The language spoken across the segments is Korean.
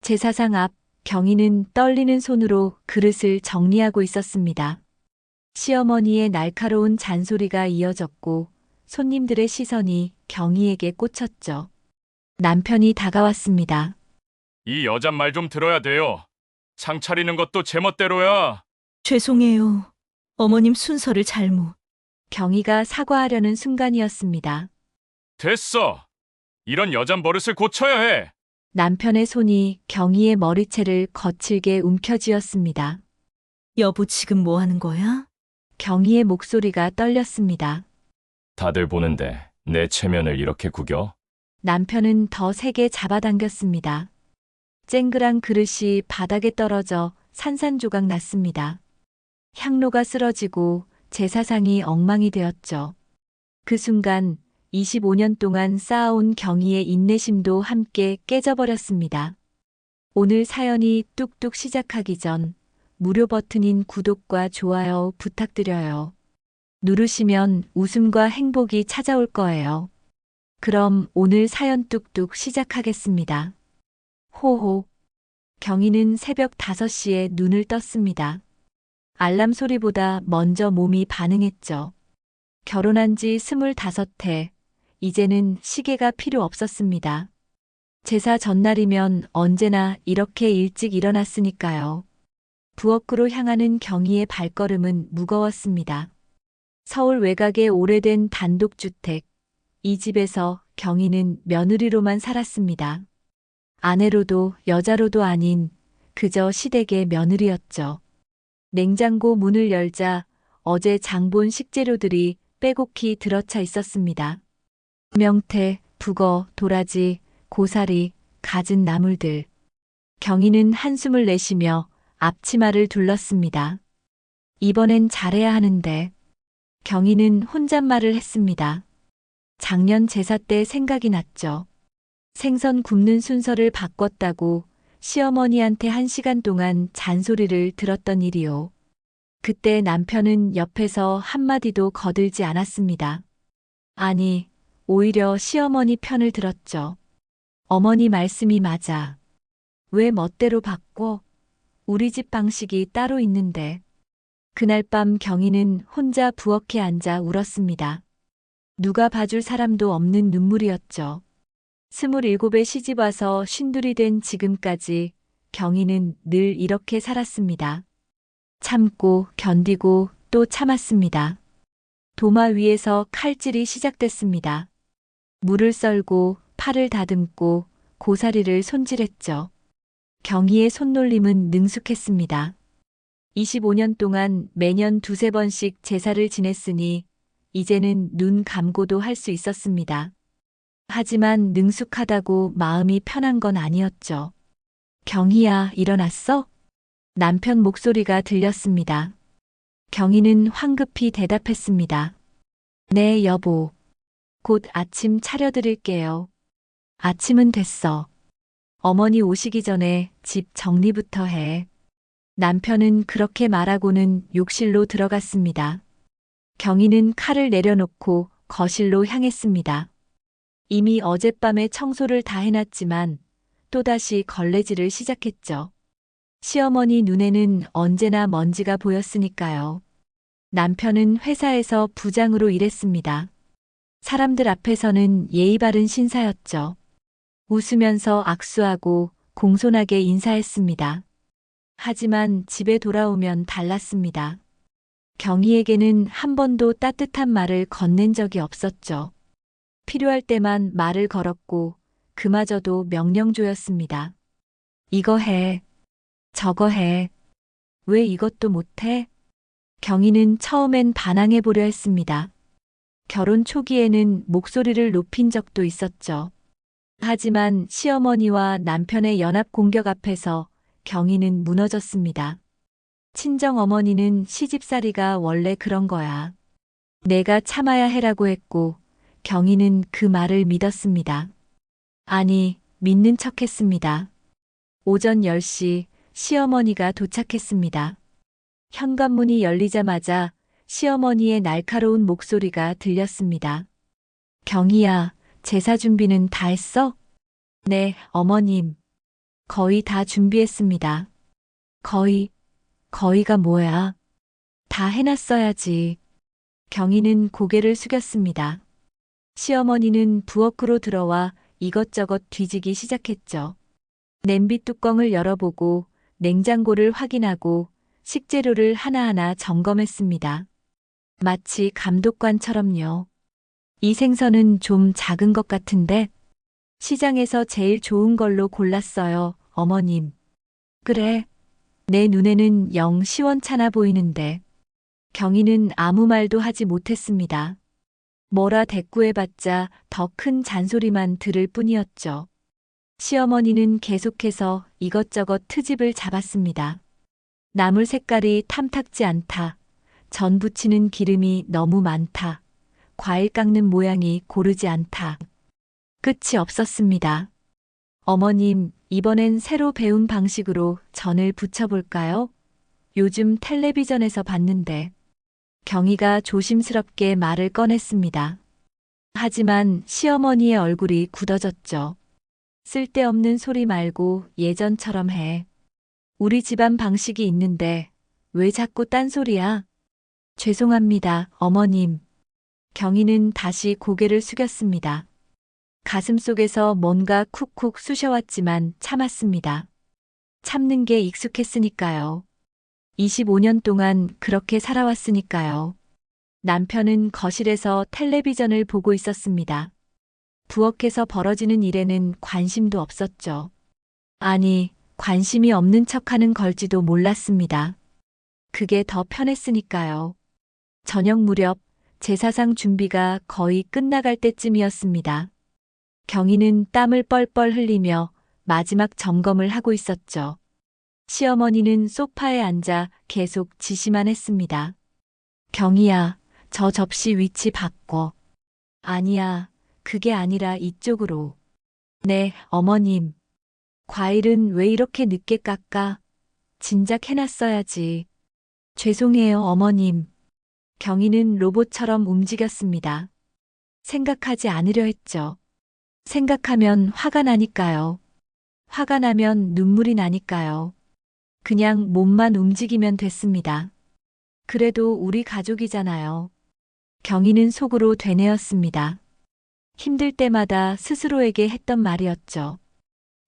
제사상 앞 경희는 떨리는 손으로 그릇을 정리하고 있었습니다. 시어머니의 날카로운 잔소리가 이어졌고 손님들의 시선이 경희에게 꽂혔죠. 남편이 다가왔습니다. 이 여잔 말 좀 들어야 돼요. 상 차리는 것도 제멋대로야. 죄송해요. 어머님 순서를 잘못. 경희가 사과하려는 순간이었습니다. 됐어. 이런 여잔 버릇을 고쳐야 해. 남편의 손이 경희의 머리채를 거칠게 움켜쥐었습니다. 여보 지금 뭐 하는 거야? 경희의 목소리가 떨렸습니다. 다들 보는데 내 체면을 이렇게 구겨? 남편은 더 세게 잡아당겼습니다. 쨍그란 그릇이 바닥에 떨어져 산산조각 났습니다. 향로가 쓰러지고 제사상이 엉망이 되었죠. 그 순간 25년 동안 쌓아온 경희의 인내심도 함께 깨져버렸습니다. 오늘 사연이 뚝뚝 시작하기 전 무료 버튼인 구독과 좋아요 부탁드려요. 누르시면 웃음과 행복이 찾아올 거예요. 그럼 오늘 사연 뚝뚝 시작하겠습니다. 호호. 경희는 새벽 5시에 눈을 떴습니다. 알람 소리보다 먼저 몸이 반응했죠. 결혼한 지 25해, 이제는 시계가 필요 없었습니다. 제사 전날이면 언제나 이렇게 일찍 일어났으니까요. 부엌으로 향하는 경희의 발걸음은 무거웠습니다. 서울 외곽의 오래된 단독주택, 이 집에서 경희는 며느리로만 살았습니다. 아내로도 여자로도 아닌 그저 시댁의 며느리였죠. 냉장고 문을 열자 어제 장본 식재료들이 빼곡히 들어차 있었습니다. 명태, 북어, 도라지, 고사리, 갖은 나물들. 경희는 한숨을 내쉬며 앞치마를 둘렀습니다. 이번엔 잘해야 하는데. 경희는 혼잣말을 했습니다. 작년 제사 때 생각이 났죠. 생선 굽는 순서를 바꿨다고 시어머니한테 1시간 동안 잔소리를 들었던 일이요. 그때 남편은 옆에서 한마디도 거들지 않았습니다. 아니, 오히려 시어머니 편을 들었죠. 어머니 말씀이 맞아. 왜 멋대로 바꿔? 우리 집 방식이 따로 있는데. 그날 밤 경희는 혼자 부엌에 앉아 울었습니다. 누가 봐줄 사람도 없는 눈물이었죠. 27에 시집 와서 쉰둘이 된 지금까지 경희는 늘 이렇게 살았습니다. 참고 견디고 또 참았습니다. 도마 위에서 칼질이 시작됐습니다. 물을 썰고 팔을 다듬고 고사리를 손질했죠. 경희의 손놀림은 능숙했습니다. 25년 동안 매년 2~3번씩 제사를 지냈으니 이제는 눈 감고도 할 수 있었습니다. 하지만 능숙하다고 마음이 편한 건 아니었죠. 경희야, 일어났어? 남편 목소리가 들렸습니다. 경희는 황급히 대답했습니다. 네, 여보. 곧 아침 차려드릴게요. 아침은 됐어. 어머니 오시기 전에 집 정리부터 해. 남편은 그렇게 말하고는 욕실로 들어갔습니다. 경희는 칼을 내려놓고 거실로 향했습니다. 이미 어젯밤에 청소를 다 해놨지만 또다시 걸레질을 시작했죠. 시어머니 눈에는 언제나 먼지가 보였으니까요. 남편은 회사에서 부장으로 일했습니다. 사람들 앞에서는 예의 바른 신사였죠. 웃으면서 악수하고 공손하게 인사했습니다. 하지만 집에 돌아오면 달랐습니다. 경희에게는 한 번도 따뜻한 말을 건넨 적이 없었죠. 필요할 때만 말을 걸었고 그마저도 명령조였습니다. 이거 해. 저거 해. 왜 이것도 못해? 경희는 처음엔 반항해 보려 했습니다. 결혼 초기에는 목소리를 높인 적도 있었죠. 하지만 시어머니와 남편의 연합 공격 앞에서 경희는 무너졌습니다. 친정어머니는 시집살이가 원래 그런 거야. 내가 참아야 해라고 했고 경희는 그 말을 믿었습니다. 아니, 믿는 척했습니다. 오전 10시 시어머니가 도착했습니다. 현관문이 열리자마자 시어머니의 날카로운 목소리가 들렸습니다. 경희야, 제사 준비는 다 했어? 네, 어머님. 거의 다 준비했습니다. 거의가 뭐야? 다 해놨어야지. 경희는 고개를 숙였습니다. 시어머니는 부엌으로 들어와 이것저것 뒤지기 시작했죠. 냄비 뚜껑을 열어보고 냉장고를 확인하고 식재료를 하나하나 점검했습니다. 마치 감독관처럼요. 이 생선은 좀 작은 것 같은데 시장에서 제일 좋은 걸로 골랐어요, 어머님. 그래. 내 눈에는 영 시원찮아 보이는데. 경희는 아무 말도 하지 못했습니다. 뭐라 대꾸해봤자 더 큰 잔소리만 들을 뿐이었죠. 시어머니는 계속해서 이것저것 트집을 잡았습니다. 나물 색깔이 탐탁지 않다. 전 부치는 기름이 너무 많다. 과일 깎는 모양이 고르지 않다. 끝이 없었습니다. 어머님, 이번엔 새로 배운 방식으로 전을 부쳐볼까요? 요즘 텔레비전에서 봤는데. 경희가 조심스럽게 말을 꺼냈습니다. 하지만 시어머니의 얼굴이 굳어졌죠. 쓸데없는 소리 말고 예전처럼 해. 우리 집안 방식이 있는데 왜 자꾸 딴소리야? 죄송합니다, 어머님. 경희는 다시 고개를 숙였습니다. 가슴속에서 뭔가 쿡쿡 쑤셔왔지만 참았습니다. 참는 게 익숙했으니까요. 25년 동안 그렇게 살아왔으니까요. 남편은 거실에서 텔레비전을 보고 있었습니다. 부엌에서 벌어지는 일에는 관심도 없었죠. 아니, 관심이 없는 척하는 걸지도 몰랐습니다. 그게 더 편했으니까요. 저녁 무렵 제사상 준비가 거의 끝나갈 때쯤이었습니다. 경희는 땀을 뻘뻘 흘리며 마지막 점검을 하고 있었죠. 시어머니는 소파에 앉아 계속 지시만 했습니다. 경희야, 저 접시 위치 바꿔. 아니야, 그게 아니라 이쪽으로. 네, 어머님. 과일은 왜 이렇게 늦게 깎아? 진작 해놨어야지. 죄송해요, 어머님. 경희는 로봇처럼 움직였습니다. 생각하지 않으려 했죠. 생각하면 화가 나니까요. 화가 나면 눈물이 나니까요. 그냥 몸만 움직이면 됐습니다. 그래도 우리 가족이잖아요. 경희는 속으로 되뇌었습니다. 힘들 때마다 스스로에게 했던 말이었죠.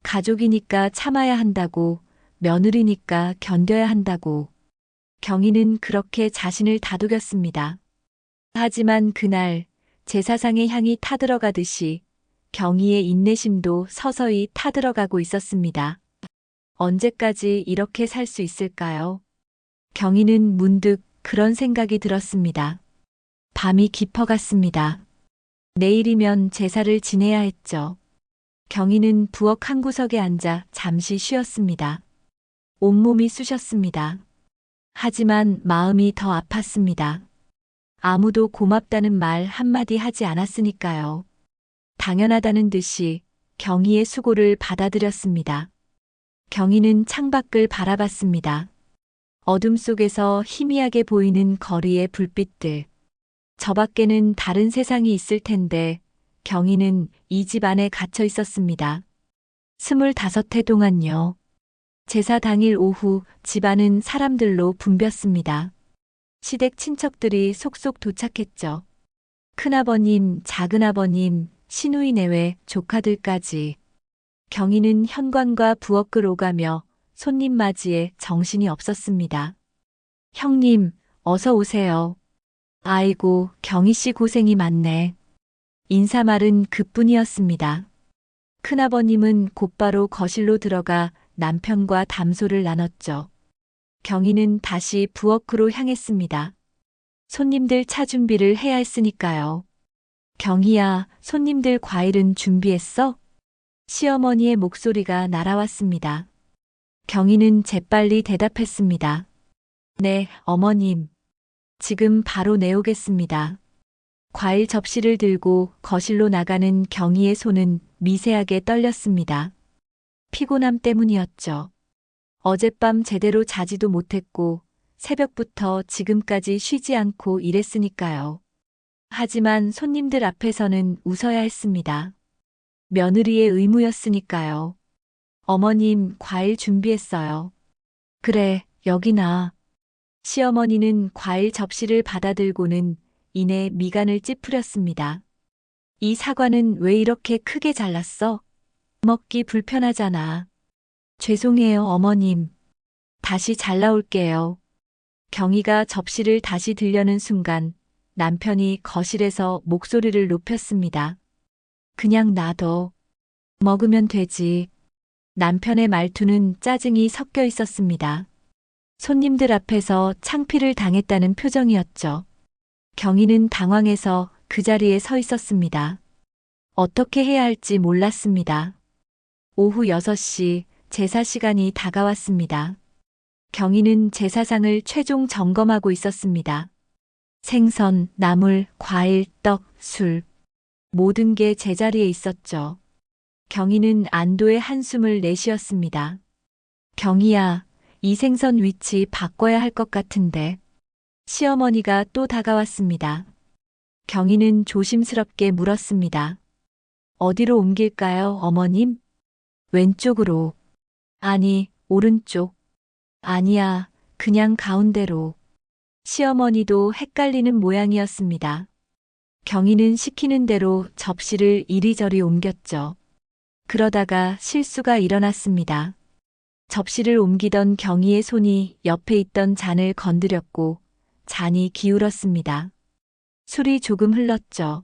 가족이니까 참아야 한다고, 며느리니까 견뎌야 한다고. 경희는 그렇게 자신을 다독였습니다. 하지만 그날 제사상의 향이 타들어가듯이 경희의 인내심도 서서히 타들어가고 있었습니다. 언제까지 이렇게 살 수 있을까요? 경희는 문득 그런 생각이 들었습니다. 밤이 깊어갔습니다. 내일이면 제사를 지내야 했죠. 경희는 부엌 한 구석에 앉아 잠시 쉬었습니다. 온몸이 쑤셨습니다. 하지만 마음이 더 아팠습니다. 아무도 고맙다는 말 한마디 하지 않았으니까요. 당연하다는 듯이 경희의 수고를 받아들였습니다. 경희는 창밖을 바라봤습니다. 어둠 속에서 희미하게 보이는 거리의 불빛들. 저 밖에는 다른 세상이 있을 텐데 경희는 이 집 안에 갇혀 있었습니다. 25해 동안요. 제사 당일 오후 집안은 사람들로 붐볐습니다. 시댁 친척들이 속속 도착했죠. 큰아버님, 작은아버님, 시누이 내외, 조카들까지. 경희는 현관과 부엌을 오가며 손님 맞이에 정신이 없었습니다. 형님, 어서 오세요. 아이고, 경희 씨 고생이 많네. 인사말은 그뿐이었습니다. 큰아버님은 곧바로 거실로 들어가 남편과 담소를 나눴죠. 경희는 다시 부엌으로 향했습니다. 손님들 차 준비를 해야 했으니까요. 경희야, 손님들 과일은 준비했어? 시어머니의 목소리가 날아왔습니다. 경희는 재빨리 대답했습니다. 네, 어머님. 지금 바로 내오겠습니다. 과일 접시를 들고 거실로 나가는 경희의 손은 미세하게 떨렸습니다. 피곤함 때문이었죠. 어젯밤 제대로 자지도 못했고 새벽부터 지금까지 쉬지 않고 일했으니까요. 하지만 손님들 앞에서는 웃어야 했습니다. 며느리의 의무였으니까요. 어머님, 과일 준비했어요. 그래, 여기나. 시어머니는 과일 접시를 받아들고는 이내 미간을 찌푸렸습니다. 이 사과는 왜 이렇게 크게 잘랐어? 먹기 불편하잖아. 죄송해요, 어머님. 다시 잘라올게요. 경희가 접시를 다시 들려는 순간 남편이 거실에서 목소리를 높였습니다. 그냥 놔둬. 먹으면 되지. 남편의 말투는 짜증이 섞여 있었습니다. 손님들 앞에서 창피를 당했다는 표정이었죠. 경희는 당황해서 그 자리에 서 있었습니다. 어떻게 해야 할지 몰랐습니다. 오후 6시 제사 시간이 다가왔습니다. 경희는 제사상을 최종 점검하고 있었습니다. 생선, 나물, 과일, 떡, 술. 모든 게 제자리에 있었죠. 경희는 안도의 한숨을 내쉬었습니다. 경희야, 이 생선 위치 바꿔야 할 것 같은데. 시어머니가 또 다가왔습니다. 경희는 조심스럽게 물었습니다. 어디로 옮길까요, 어머님? 왼쪽으로. 아니, 오른쪽. 아니야, 그냥 가운데로. 시어머니도 헷갈리는 모양이었습니다. 경희는 시키는 대로 접시를 이리저리 옮겼죠. 그러다가 실수가 일어났습니다. 접시를 옮기던 경희의 손이 옆에 있던 잔을 건드렸고 잔이 기울었습니다. 술이 조금 흘렀죠.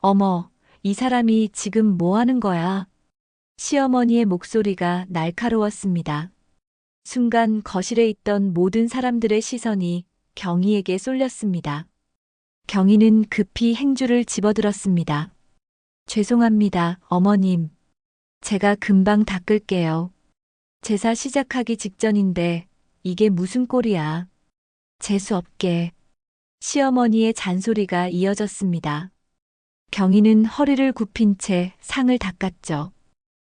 어머, 이 사람이 지금 뭐 하는 거야? 시어머니의 목소리가 날카로웠습니다. 순간 거실에 있던 모든 사람들의 시선이 경희에게 쏠렸습니다. 경희는 급히 행주를 집어들었습니다. 죄송합니다, 어머님. 제가 금방 닦을게요. 제사 시작하기 직전인데 이게 무슨 꼴이야. 재수없게. 시어머니의 잔소리가 이어졌습니다. 경희는 허리를 굽힌 채 상을 닦았죠.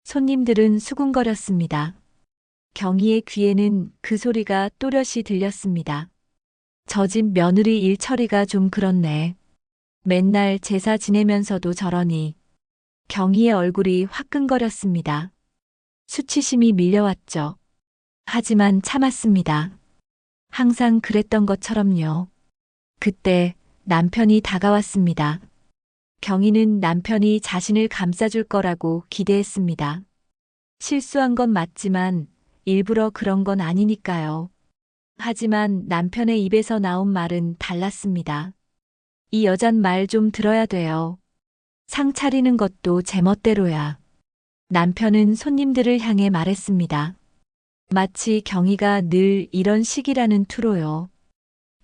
손님들은 수군거렸습니다. 경희의 귀에는 그 소리가 또렷이 들렸습니다. 저 집 며느리 일 처리가 좀 그렇네. 맨날 제사 지내면서도 저러니. 경희의 얼굴이 화끈거렸습니다. 수치심이 밀려왔죠. 하지만 참았습니다. 항상 그랬던 것처럼요. 그때 남편이 다가왔습니다. 경희는 남편이 자신을 감싸줄 거라고 기대했습니다. 실수한 건 맞지만 일부러 그런 건 아니니까요. 하지만 남편의 입에서 나온 말은 달랐습니다. 이 여잔 말 좀 들어야 돼요. 상 차리는 것도 제멋대로야. 남편은 손님들을 향해 말했습니다. 마치 경희가 늘 이런 식이라는 투로요.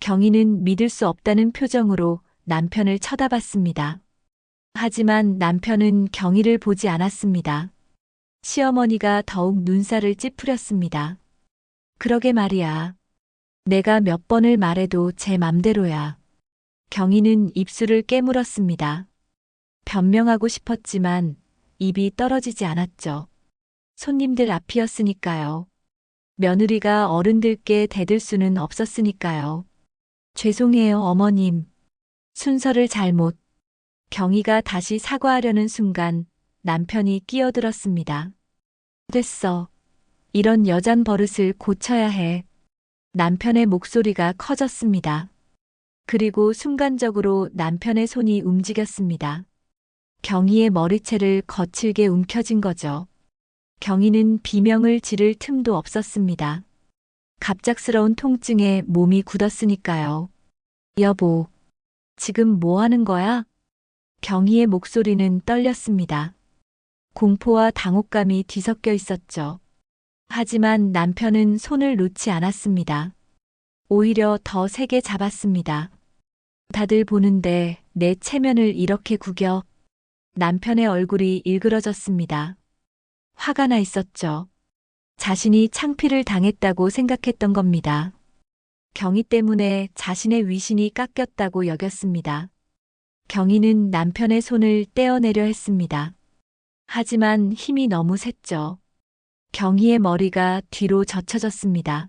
경희는 믿을 수 없다는 표정으로 남편을 쳐다봤습니다. 하지만 남편은 경희를 보지 않았습니다. 시어머니가 더욱 눈살을 찌푸렸습니다. 그러게 말이야. 내가 몇 번을 말해도 제 맘대로야. 경희는 입술을 깨물었습니다. 변명하고 싶었지만 입이 떨어지지 않았죠. 손님들 앞이었으니까요. 며느리가 어른들께 대들 수는 없었으니까요. 죄송해요, 어머님. 순서를 잘못. 경희가 다시 사과하려는 순간 남편이 끼어들었습니다. 됐어. 이런 여잔 버릇을 고쳐야 해. 남편의 목소리가 커졌습니다. 그리고 순간적으로 남편의 손이 움직였습니다. 경희의 머리채를 거칠게 움켜쥔 거죠. 경희는 비명을 지를 틈도 없었습니다. 갑작스러운 통증에 몸이 굳었으니까요. 여보, 지금 뭐 하는 거야? 경희의 목소리는 떨렸습니다. 공포와 당혹감이 뒤섞여 있었죠. 하지만 남편은 손을 놓지 않았습니다. 오히려 더 세게 잡았습니다. 다들 보는데 내 체면을 이렇게 구겨. 남편의 얼굴이 일그러졌습니다. 화가 나 있었죠. 자신이 창피를 당했다고 생각했던 겁니다. 경희 때문에 자신의 위신이 깎였다고 여겼습니다. 경희는 남편의 손을 떼어내려 했습니다. 하지만 힘이 너무 셌죠. 경희의 머리가 뒤로 젖혀졌습니다.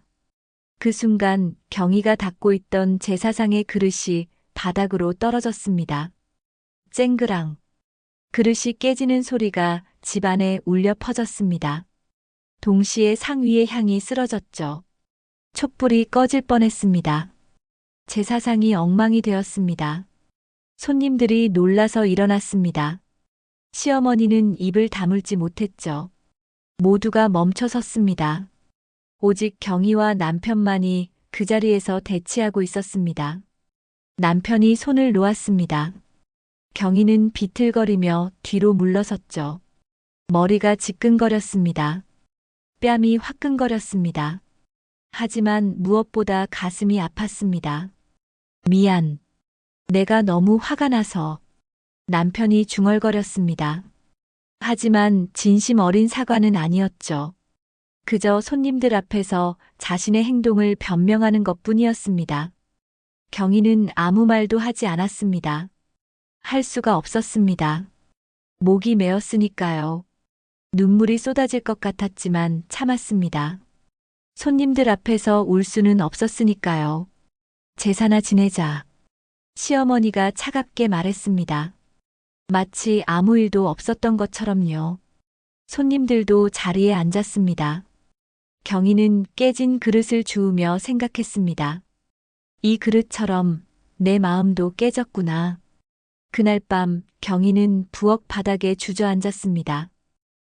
그 순간 경희가 닦고 있던 제사상의 그릇이 바닥으로 떨어졌습니다. 쨍그랑. 그릇이 깨지는 소리가 집안에 울려 퍼졌습니다. 동시에 상위의 향이 쓰러졌죠. 촛불이 꺼질 뻔했습니다. 제사상이 엉망이 되었습니다. 손님들이 놀라서 일어났습니다. 시어머니는 입을 다물지 못했죠. 모두가 멈춰 섰습니다. 오직 경희와 남편만이 그 자리에서 대치하고 있었습니다. 남편이 손을 놓았습니다. 경희는 비틀거리며 뒤로 물러섰죠. 머리가 지끈거렸습니다. 뺨이 화끈거렸습니다. 하지만 무엇보다 가슴이 아팠습니다. 미안. 내가 너무 화가 나서. 남편이 중얼거렸습니다. 하지만 진심 어린 사과는 아니었죠. 그저 손님들 앞에서 자신의 행동을 변명하는 것뿐이었습니다. 경희는 아무 말도 하지 않았습니다. 할 수가 없었습니다. 목이 메었으니까요. 눈물이 쏟아질 것 같았지만 참았습니다. 손님들 앞에서 울 수는 없었으니까요. 제사나 지내자. 시어머니가 차갑게 말했습니다. 마치 아무 일도 없었던 것처럼요. 손님들도 자리에 앉았습니다. 경희는 깨진 그릇을 주우며 생각했습니다. 이 그릇처럼 내 마음도 깨졌구나. 그날 밤 경희는 부엌 바닥에 주저앉았습니다.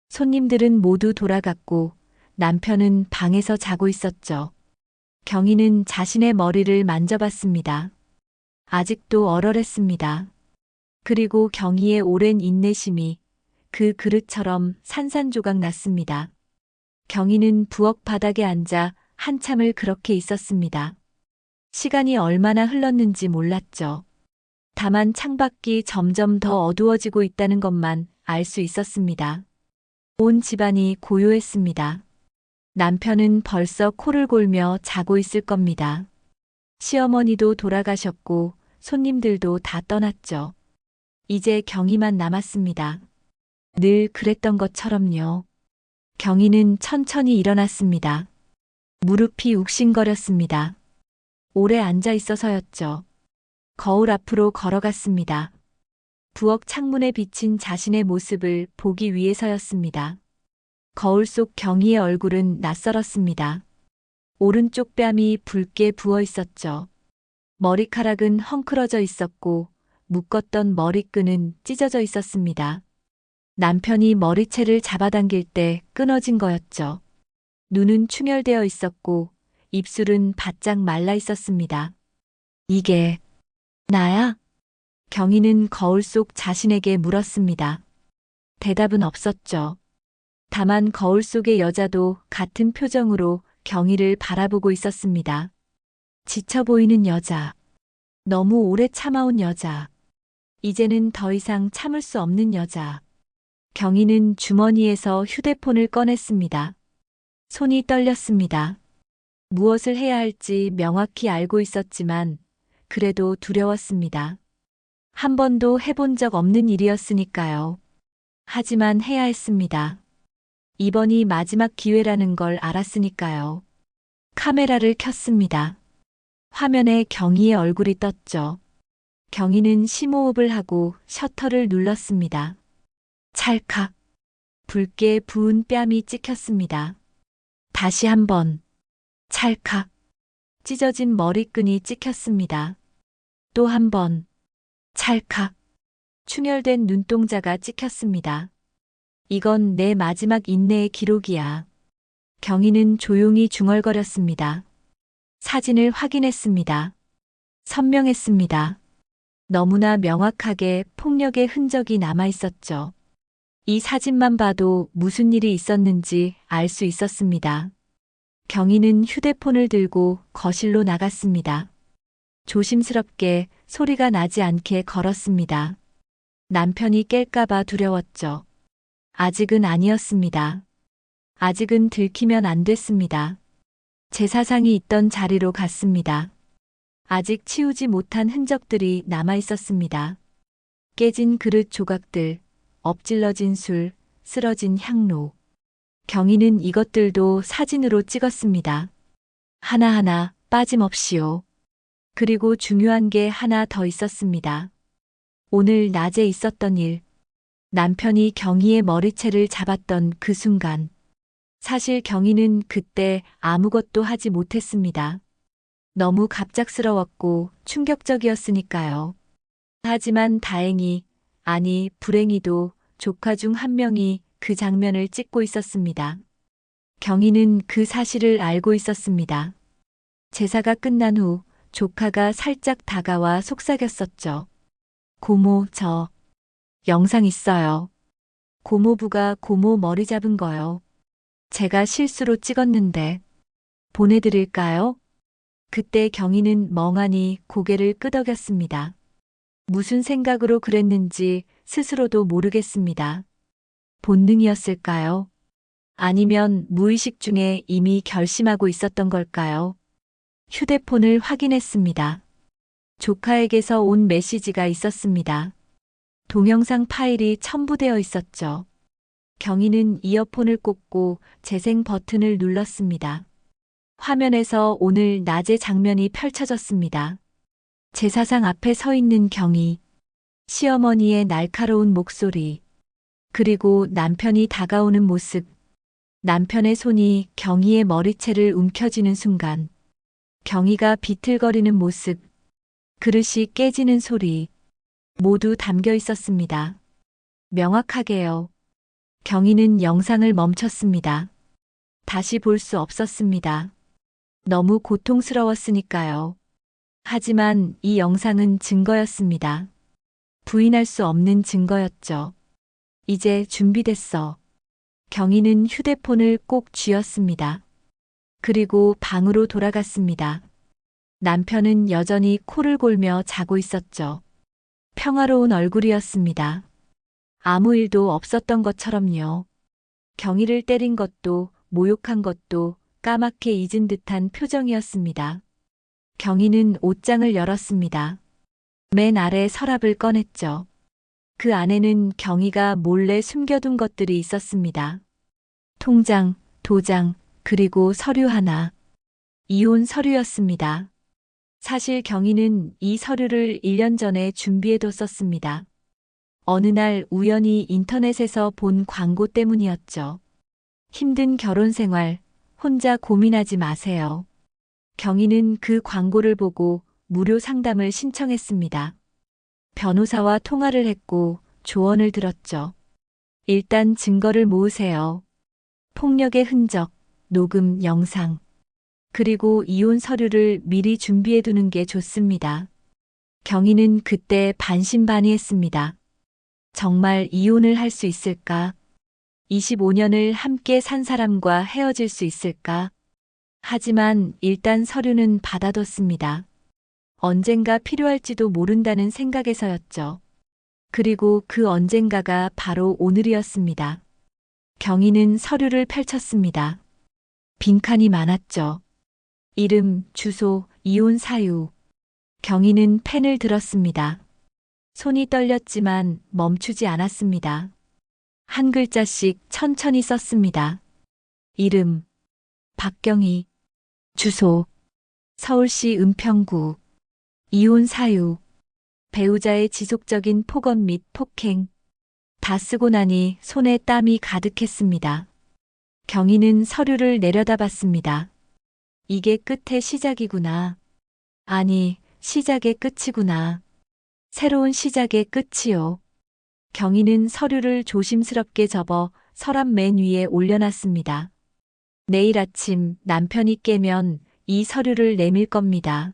손님들은 모두 돌아갔고 남편은 방에서 자고 있었죠. 경희는 자신의 머리를 만져봤습니다. 아직도 얼얼했습니다. 그리고 경희의 오랜 인내심이 그 그릇처럼 산산조각 났습니다. 경희는 부엌 바닥에 앉아 한참을 그렇게 있었습니다. 시간이 얼마나 흘렀는지 몰랐죠. 다만 창밖이 점점 더 어두워지고 있다는 것만 알 수 있었습니다. 온 집안이 고요했습니다. 남편은 벌써 코를 골며 자고 있을 겁니다. 시어머니도 돌아가셨고 손님들도 다 떠났죠. 이제 경희만 남았습니다. 늘 그랬던 것처럼요. 경희는 천천히 일어났습니다. 무릎이 욱신거렸습니다. 오래 앉아 있어서였죠. 거울 앞으로 걸어갔습니다. 부엌 창문에 비친 자신의 모습을 보기 위해서였습니다. 거울 속 경희의 얼굴은 낯설었습니다. 오른쪽 뺨이 붉게 부어 있었죠. 머리카락은 헝클어져 있었고 묶었던 머리끈은 찢어져 있었습니다. 남편이 머리채를 잡아당길 때 끊어진 거였죠. 눈은 충혈되어 있었고 입술은 바짝 말라 있었습니다. 이게 나야? 경희는 거울 속 자신에게 물었습니다. 대답은 없었죠. 다만 거울 속의 여자도 같은 표정으로 경희를 바라보고 있었습니다. 지쳐 보이는 여자. 너무 오래 참아온 여자. 이제는 더 이상 참을 수 없는 여자. 경희는 주머니에서 휴대폰을 꺼냈습니다. 손이 떨렸습니다. 무엇을 해야 할지 명확히 알고 있었지만 그래도 두려웠습니다. 한 번도 해본 적 없는 일이었으니까요. 하지만 해야 했습니다. 이번이 마지막 기회라는 걸 알았으니까요. 카메라를 켰습니다. 화면에 경희의 얼굴이 떴죠. 경희는 심호흡을 하고 셔터를 눌렀습니다. 찰칵. 붉게 부은 뺨이 찍혔습니다. 다시 한번. 찰칵. 찢어진 머리끈이 찍혔습니다. 또 한 번. 찰칵. 충혈된 눈동자가 찍혔습니다. 이건 내 마지막 인내의 기록이야. 경희는 조용히 중얼거렸습니다. 사진을 확인했습니다. 선명했습니다. 너무나 명확하게 폭력의 흔적이 남아 있었죠. 이 사진만 봐도 무슨 일이 있었는지 알 수 있었습니다. 경희는 휴대폰을 들고 거실로 나갔습니다. 조심스럽게 소리가 나지 않게 걸었습니다. 남편이 깰까봐 두려웠죠. 아직은 아니었습니다. 아직은 들키면 안 됐습니다. 제사상이 있던 자리로 갔습니다. 아직 치우지 못한 흔적들이 남아 있었습니다. 깨진 그릇 조각들, 엎질러진 술, 쓰러진 향로. 경희는 이것들도 사진으로 찍었습니다. 하나하나 빠짐없이요. 그리고 중요한 게 하나 더 있었습니다. 오늘 낮에 있었던 일. 남편이 경희의 머리채를 잡았던 그 순간. 사실 경희는 그때 아무것도 하지 못했습니다. 너무 갑작스러웠고 충격적이었으니까요. 하지만 다행히, 아니 불행히도 조카 중 한 명이 그 장면을 찍고 있었습니다. 경희는 그 사실을 알고 있었습니다. 제사가 끝난 후 조카가 살짝 다가와 속삭였었죠. 고모, 저 영상 있어요. 고모부가 고모 머리 잡은 거요. 제가 실수로 찍었는데 보내드릴까요? 그때 경희는 멍하니 고개를 끄덕였습니다. 무슨 생각으로 그랬는지 스스로도 모르겠습니다. 본능이었을까요? 아니면 무의식 중에 이미 결심하고 있었던 걸까요? 휴대폰을 확인했습니다. 조카에게서 온 메시지가 있었습니다. 동영상 파일이 첨부되어 있었죠. 경희는 이어폰을 꽂고 재생 버튼을 눌렀습니다. 화면에서 오늘 낮의 장면이 펼쳐졌습니다. 제사상 앞에 서 있는 경희, 시어머니의 날카로운 목소리, 그리고 남편이 다가오는 모습, 남편의 손이 경희의 머리채를 움켜쥐는 순간, 경희가 비틀거리는 모습, 그릇이 깨지는 소리, 모두 담겨 있었습니다. 명확하게요. 경희는 영상을 멈췄습니다. 다시 볼 수 없었습니다. 너무 고통스러웠으니까요. 하지만 이 영상은 증거였습니다. 부인할 수 없는 증거였죠. 이제 준비됐어. 경희는 휴대폰을 꼭 쥐었습니다. 그리고 방으로 돌아갔습니다. 남편은 여전히 코를 골며 자고 있었죠. 평화로운 얼굴이었습니다. 아무 일도 없었던 것처럼요. 경희를 때린 것도 모욕한 것도 까맣게 잊은 듯한 표정이었습니다. 경희는 옷장을 열었습니다. 맨 아래 서랍을 꺼냈죠. 그 안에는 경희가 몰래 숨겨둔 것들이 있었습니다. 통장, 도장, 그리고 서류 하나. 이혼 서류였습니다. 사실 경희는 이 서류를 1년 전에 준비해뒀었습니다. 어느 날 우연히 인터넷에서 본 광고 때문이었죠. 힘든 결혼 생활, 혼자 고민하지 마세요. 경희는 그 광고를 보고 무료 상담을 신청했습니다. 변호사와 통화를 했고 조언을 들었죠. 일단 증거를 모으세요. 폭력의 흔적, 녹음 영상, 그리고 이혼 서류를 미리 준비해 두는 게 좋습니다. 경희는 그때 반신반의했습니다. 정말 이혼을 할 수 있을까? 25년을 함께 산 사람과 헤어질 수 있을까? 하지만 일단 서류는 받아뒀습니다. 언젠가 필요할지도 모른다는 생각에서였죠. 그리고 그 언젠가가 바로 오늘이었습니다. 경희는 서류를 펼쳤습니다. 빈칸이 많았죠. 이름, 주소, 이혼 사유. 경희는 펜을 들었습니다. 손이 떨렸지만 멈추지 않았습니다. 한 글자씩 천천히 썼습니다. 이름, 박경희. 주소, 서울시 은평구. 이혼 사유, 배우자의 지속적인 폭언 및 폭행. 다 쓰고 나니 손에 땀이 가득했습니다. 경희는 서류를 내려다봤습니다. 이게 끝의 시작이구나. 아니, 시작의 끝이구나. 새로운 시작의 끝이요. 경희는 서류를 조심스럽게 접어 서랍 맨 위에 올려놨습니다. 내일 아침 남편이 깨면 이 서류를 내밀 겁니다.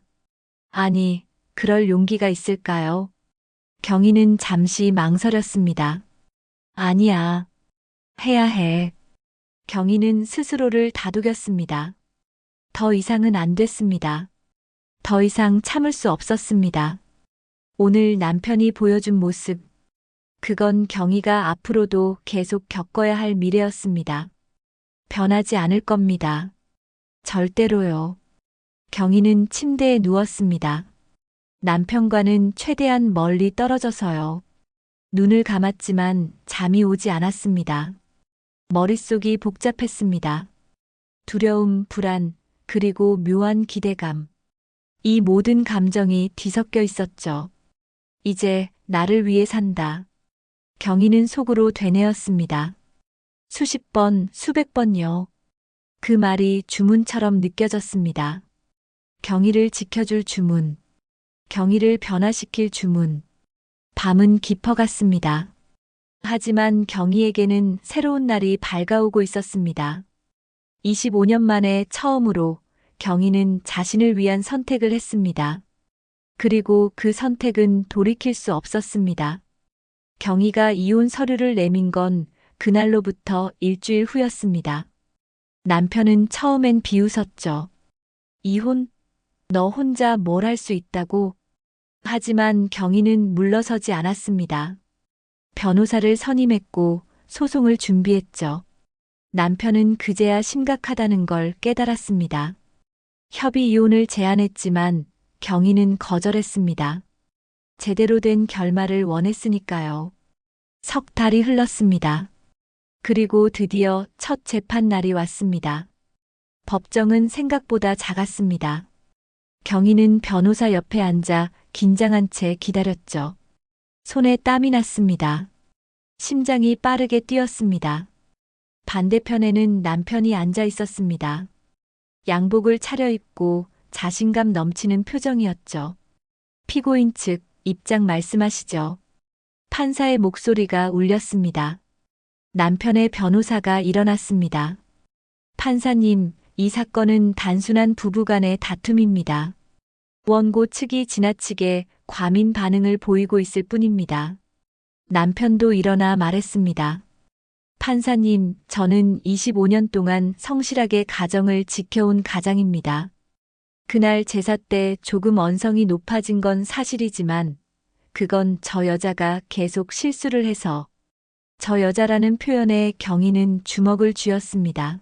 아니, 그럴 용기가 있을까요? 경희는 잠시 망설였습니다. 아니야. 해야 해. 경희는 스스로를 다독였습니다. 더 이상은 안 됐습니다. 더 이상 참을 수 없었습니다. 오늘 남편이 보여준 모습, 그건 경희가 앞으로도 계속 겪어야 할 미래였습니다. 변하지 않을 겁니다. 절대로요. 경희는 침대에 누웠습니다. 남편과는 최대한 멀리 떨어져서요. 눈을 감았지만 잠이 오지 않았습니다. 머릿속이 복잡했습니다. 두려움, 불안, 그리고 묘한 기대감. 이 모든 감정이 뒤섞여 있었죠. 이제 나를 위해 산다. 경희는 속으로 되뇌었습니다. 수십 번, 수백 번요. 그 말이 주문처럼 느껴졌습니다. 경희를 지켜줄 주문, 경희를 변화시킬 주문. 밤은 깊어갔습니다. 하지만 경희에게는 새로운 날이 밝아오고 있었습니다. 25년 만에 처음으로 경희는 자신을 위한 선택을 했습니다. 그리고 그 선택은 돌이킬 수 없었습니다. 경희가 이혼 서류를 내민 건 그날로부터 일주일 후였습니다. 남편은 처음엔 비웃었죠. 이혼? 너 혼자 뭘 할 수 있다고? 하지만 경희는 물러서지 않았습니다. 변호사를 선임했고 소송을 준비했죠. 남편은 그제야 심각하다는 걸 깨달았습니다. 협의 이혼을 제안했지만 경희는 거절했습니다. 제대로 된 결말을 원했으니까요. 석 달이 흘렀습니다. 그리고 드디어 첫 재판 날이 왔습니다. 법정은 생각보다 작았습니다. 경희는 변호사 옆에 앉아 긴장한 채 기다렸죠. 손에 땀이 났습니다. 심장이 빠르게 뛰었습니다. 반대편에는 남편이 앉아 있었습니다. 양복을 차려입고 자신감 넘치는 표정이었죠. 피고인 측 입장 말씀하시죠. 판사의 목소리가 울렸습니다. 남편의 변호사가 일어났습니다. 판사님, 이 사건은 단순한 부부간의 다툼입니다. 원고 측이 지나치게 과민 반응을 보이고 있을 뿐입니다. 남편도 일어나 말했습니다. 판사님, 저는 25년 동안 성실하게 가정을 지켜온 가장입니다. 그날 제사 때 조금 언성이 높아진 건 사실이지만 그건 저 여자가 계속 실수를 해서 저 여자라는 표현에 경희는 주먹을 쥐었습니다.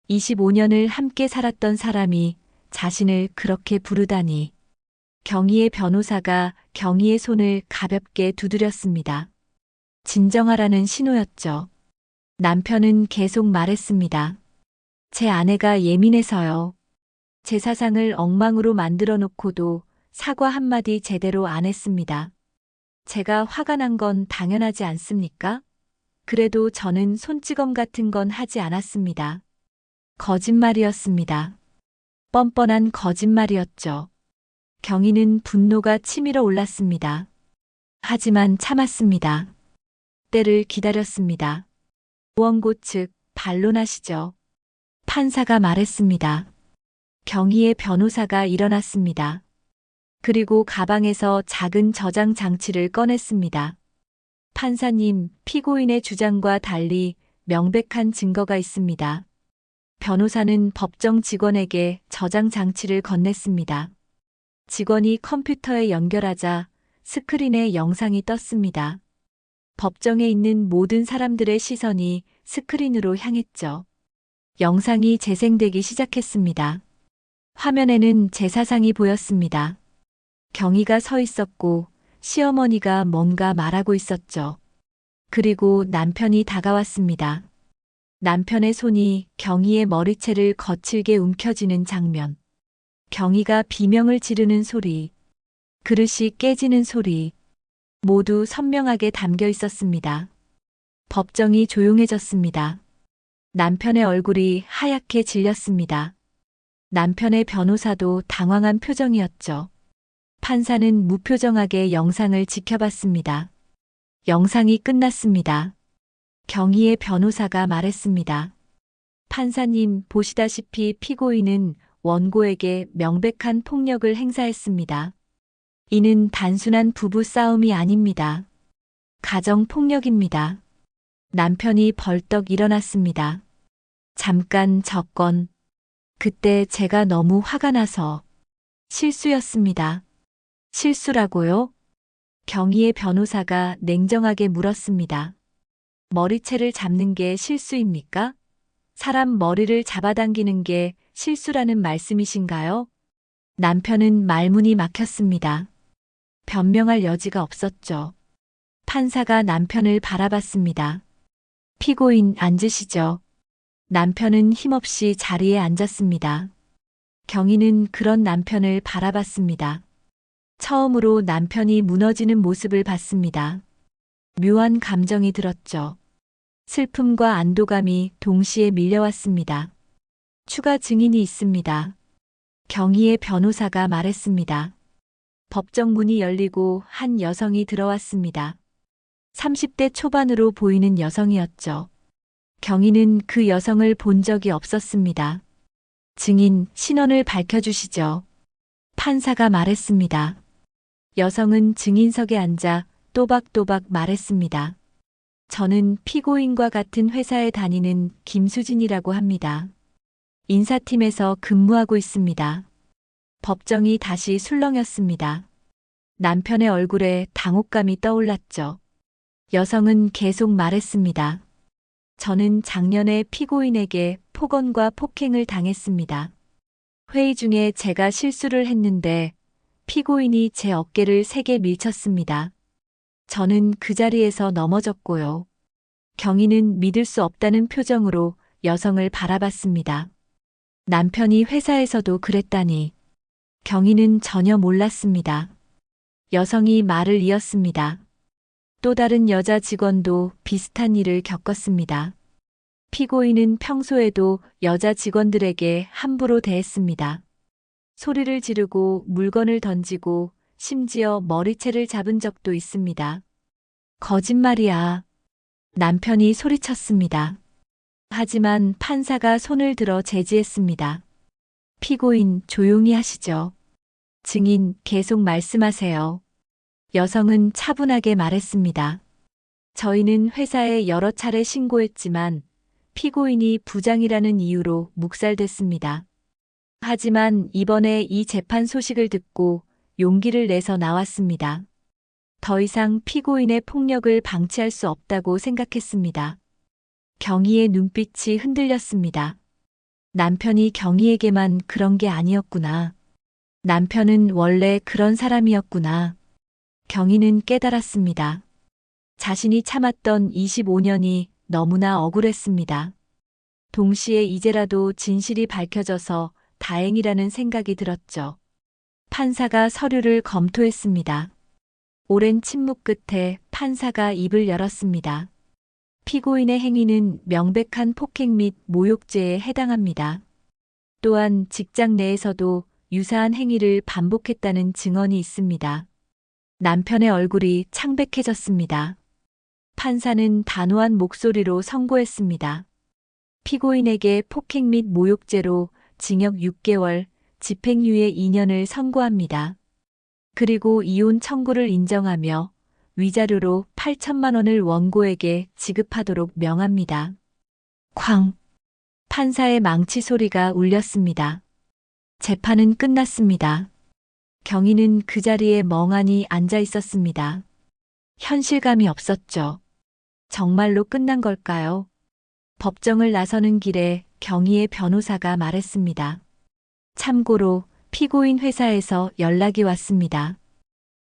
25년을 함께 살았던 사람이 자신을 그렇게 부르다니. 경희의 변호사가 경희의 손을 가볍게 두드렸습니다. 진정하라는 신호였죠. 남편은 계속 말했습니다. 제 아내가 예민해서요. 제 사상을 엉망으로 만들어 놓고도 사과 한마디 제대로 안 했습니다. 제가 화가 난 건 당연하지 않습니까? 그래도 저는 손찌검 같은 건 하지 않았습니다. 거짓말이었습니다. 뻔뻔한 거짓말이었죠. 경희는 분노가 치밀어 올랐습니다. 하지만 참았습니다. 때를 기다렸습니다. 원고 측 반론하시죠. 판사가 말했습니다. 경희의 변호사가 일어났습니다. 그리고 가방에서 작은 저장 장치를 꺼냈습니다. 판사님, 피고인의 주장과 달리 명백한 증거가 있습니다. 변호사는 법정 직원에게 저장 장치를 건넸습니다. 직원이 컴퓨터에 연결하자 스크린에 영상이 떴습니다. 법정에 있는 모든 사람들의 시선이 스크린으로 향했죠. 영상이 재생되기 시작했습니다. 화면에는 제 사상이 보였습니다. 경희가 서 있었고 시어머니가 뭔가 말하고 있었죠. 그리고 남편이 다가왔습니다. 남편의 손이 경희의 머리채를 거칠게 움켜쥐는 장면. 경희가 비명을 지르는 소리, 그릇이 깨지는 소리, 모두 선명하게 담겨 있었습니다. 법정이 조용해졌습니다. 남편의 얼굴이 하얗게 질렸습니다. 남편의 변호사도 당황한 표정이었죠. 판사는 무표정하게 영상을 지켜봤습니다. 영상이 끝났습니다. 경희의 변호사가 말했습니다. 판사님, 보시다시피 피고인은 원고에게 명백한 폭력을 행사했습니다. 이는 단순한 부부 싸움이 아닙니다. 가정 폭력입니다. 남편이 벌떡 일어났습니다. 잠깐 저 건. 그때 제가 너무 화가 나서 실수였습니다. 실수라고요? 경희의 변호사가 냉정하게 물었습니다. 머리채를 잡는 게 실수입니까? 사람 머리를 잡아당기는 게 실수라는 말씀이신가요? 남편은 말문이 막혔습니다. 변명할 여지가 없었죠. 판사가 남편을 바라봤습니다. 피고인 앉으시죠. 남편은 힘없이 자리에 앉았습니다. 경희는 그런 남편을 바라봤습니다. 처음으로 남편이 무너지는 모습을 봤습니다. 묘한 감정이 들었죠. 슬픔과 안도감이 동시에 밀려왔습니다. 추가 증인이 있습니다. 경희의 변호사가 말했습니다. 법정 문이 열리고 한 여성이 들어왔습니다. 30대 초반으로 보이는 여성이었죠. 경희는 그 여성을 본 적이 없었습니다. 증인 신원을 밝혀주시죠. 판사가 말했습니다. 여성은 증인석에 앉아 또박또박 말했습니다. 저는 피고인과 같은 회사에 다니는 김수진이라고 합니다. 인사팀에서 근무하고 있습니다. 법정이 다시 술렁였습니다. 남편의 얼굴에 당혹감이 떠올랐죠. 여성은 계속 말했습니다. 저는 작년에 피고인에게 폭언과 폭행을 당했습니다. 회의 중에 제가 실수를 했는데 피고인이 제 어깨를 세게 밀쳤습니다. 저는 그 자리에서 넘어졌고요. 경희는 믿을 수 없다는 표정으로 여성을 바라봤습니다. 남편이 회사에서도 그랬다니. 경희는 전혀 몰랐습니다. 여성이 말을 이었습니다. 또 다른 여자 직원도 비슷한 일을 겪었습니다. 피고인은 평소에도 여자 직원들에게 함부로 대했습니다. 소리를 지르고 물건을 던지고 심지어 머리채를 잡은 적도 있습니다. 거짓말이야. 남편이 소리쳤습니다. 하지만 판사가 손을 들어 제지했습니다. 피고인 조용히 하시죠. 증인 계속 말씀하세요. 여성은 차분하게 말했습니다. 저희는 회사에 여러 차례 신고했지만 피고인이 부장이라는 이유로 묵살됐습니다. 하지만 이번에 이 재판 소식을 듣고 용기를 내서 나왔습니다. 더 이상 피고인의 폭력을 방치할 수 없다고 생각했습니다. 경희의 눈빛이 흔들렸습니다. 남편이 경희에게만 그런 게 아니었구나. 남편은 원래 그런 사람이었구나. 경희는 깨달았습니다. 자신이 참았던 25년이 너무나 억울했습니다. 동시에 이제라도 진실이 밝혀져서 다행이라는 생각이 들었죠. 판사가 서류를 검토했습니다. 오랜 침묵 끝에 판사가 입을 열었습니다. 피고인의 행위는 명백한 폭행 및 모욕죄에 해당합니다. 또한 직장 내에서도 유사한 행위를 반복했다는 증언이 있습니다. 남편의 얼굴이 창백해졌습니다. 판사는 단호한 목소리로 선고했습니다. 피고인에게 폭행 및 모욕죄로 징역 6개월, 집행유예 2년을 선고합니다. 그리고 이혼 청구를 인정하며 위자료로 8천만 원을 원고에게 지급하도록 명합니다. 쾅! 판사의 망치 소리가 울렸습니다. 재판은 끝났습니다. 경희는 그 자리에 멍하니 앉아 있었습니다. 현실감이 없었죠. 정말로 끝난 걸까요? 법정을 나서는 길에 경희의 변호사가 말했습니다. 참고로 피고인 회사에서 연락이 왔습니다.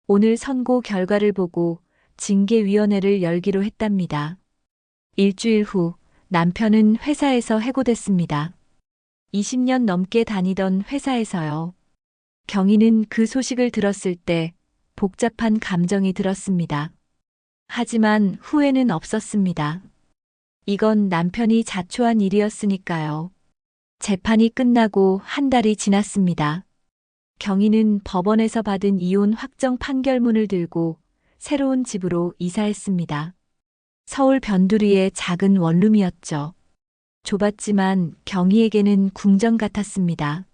오늘 선고 결과를 보고 징계위원회를 열기로 했답니다. 일주일 후 남편은 회사에서 해고됐습니다. 20년 넘게 다니던 회사에서요. 경희는 그 소식을 들었을 때 복잡한 감정이 들었습니다. 하지만 후회는 없었습니다. 이건 남편이 자초한 일이었으니까요. 재판이 끝나고 한 달이 지났습니다. 경희는 법원에서 받은 이혼 확정 판결문을 들고 새로운 집으로 이사했습니다. 서울 변두리의 작은 원룸이었죠. 좁았지만 경희에게는 궁전 같았습니다.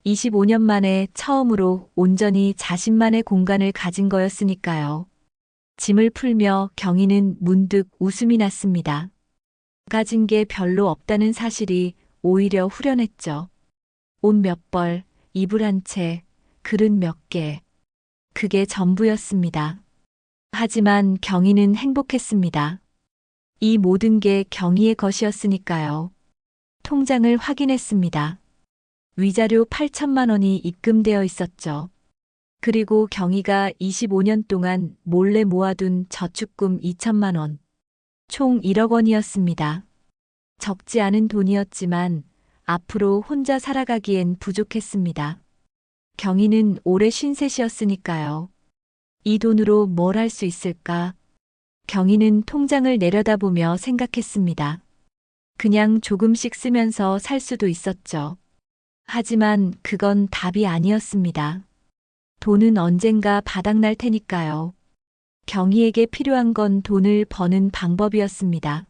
25년 만에 처음으로 온전히 자신만의 공간을 가진 거였으니까요. 짐을 풀며 경희는 문득 웃음이 났습니다. 가진 게 별로 없다는 사실이 오히려 후련했죠. 옷 몇 벌, 이불 한 채, 그릇 몇 개. 그게 전부였습니다. 하지만 경희는 행복했습니다. 이 모든 게 경희의 것이었으니까요. 통장을 확인했습니다. 위자료 8천만 원이 입금되어 있었죠. 그리고 경희가 25년 동안 몰래 모아둔 저축금 2천만 원. 총 1억 원이었습니다. 적지 않은 돈이었지만 앞으로 혼자 살아가기엔 부족했습니다. 경희는 올해 53이었으니까요. 이 돈으로 뭘 할 수 있을까? 경희는 통장을 내려다보며 생각했습니다. 그냥 조금씩 쓰면서 살 수도 있었죠. 하지만 그건 답이 아니었습니다. 돈은 언젠가 바닥날 테니까요. 경희에게 필요한 건 돈을 버는 방법이었습니다.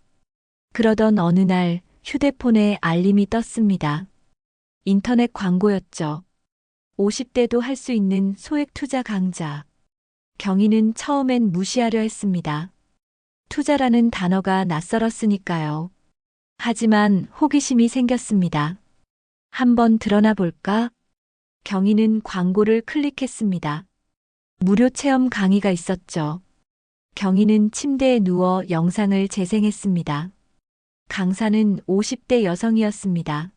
그러던 어느 날 휴대폰에 알림이 떴습니다. 인터넷 광고였죠. 50대도 할 수 있는 소액 투자 강좌. 경희는 처음엔 무시하려 했습니다. 투자라는 단어가 낯설었으니까요. 하지만 호기심이 생겼습니다. 한번 들어나 볼까? 경희는 광고를 클릭했습니다. 무료 체험 강의가 있었죠. 경희는 침대에 누워 영상을 재생했습니다. 강사는 50대 여성이었습니다.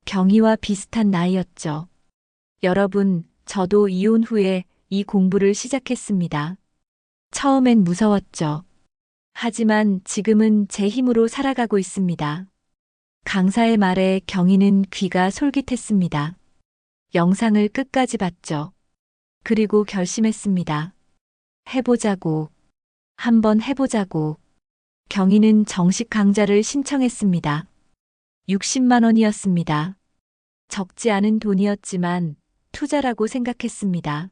경희와 비슷한 나이였죠. 여러분, 저도 이혼 후에 이 공부를 시작했습니다. 처음엔 무서웠죠. 하지만 지금은 제 힘으로 살아가고 있습니다. 강사의 말에 경희는 귀가 솔깃했습니다. 영상을 끝까지 봤죠. 그리고 결심했습니다. 해보자고. 한번 해보자고. 경희는 정식 강좌를 신청했습니다. 60만 원이었습니다. 적지 않은 돈이었지만 투자라고 생각했습니다.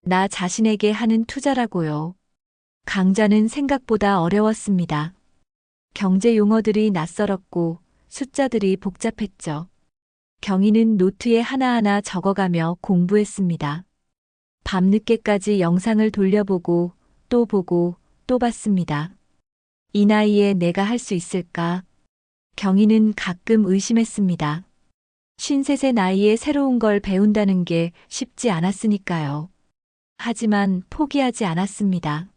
나 자신에게 하는 투자라고요. 강좌는 생각보다 어려웠습니다. 경제 용어들이 낯설었고 숫자들이 복잡했죠. 경희는 노트에 하나하나 적어가며 공부했습니다. 밤늦게까지 영상을 돌려보고 또 보고 또 봤습니다. 이 나이에 내가 할 수 있을까? 경희는 가끔 의심했습니다. 53세 나이에 새로운 걸 배운다는 게 쉽지 않았으니까요. 하지만 포기하지 않았습니다.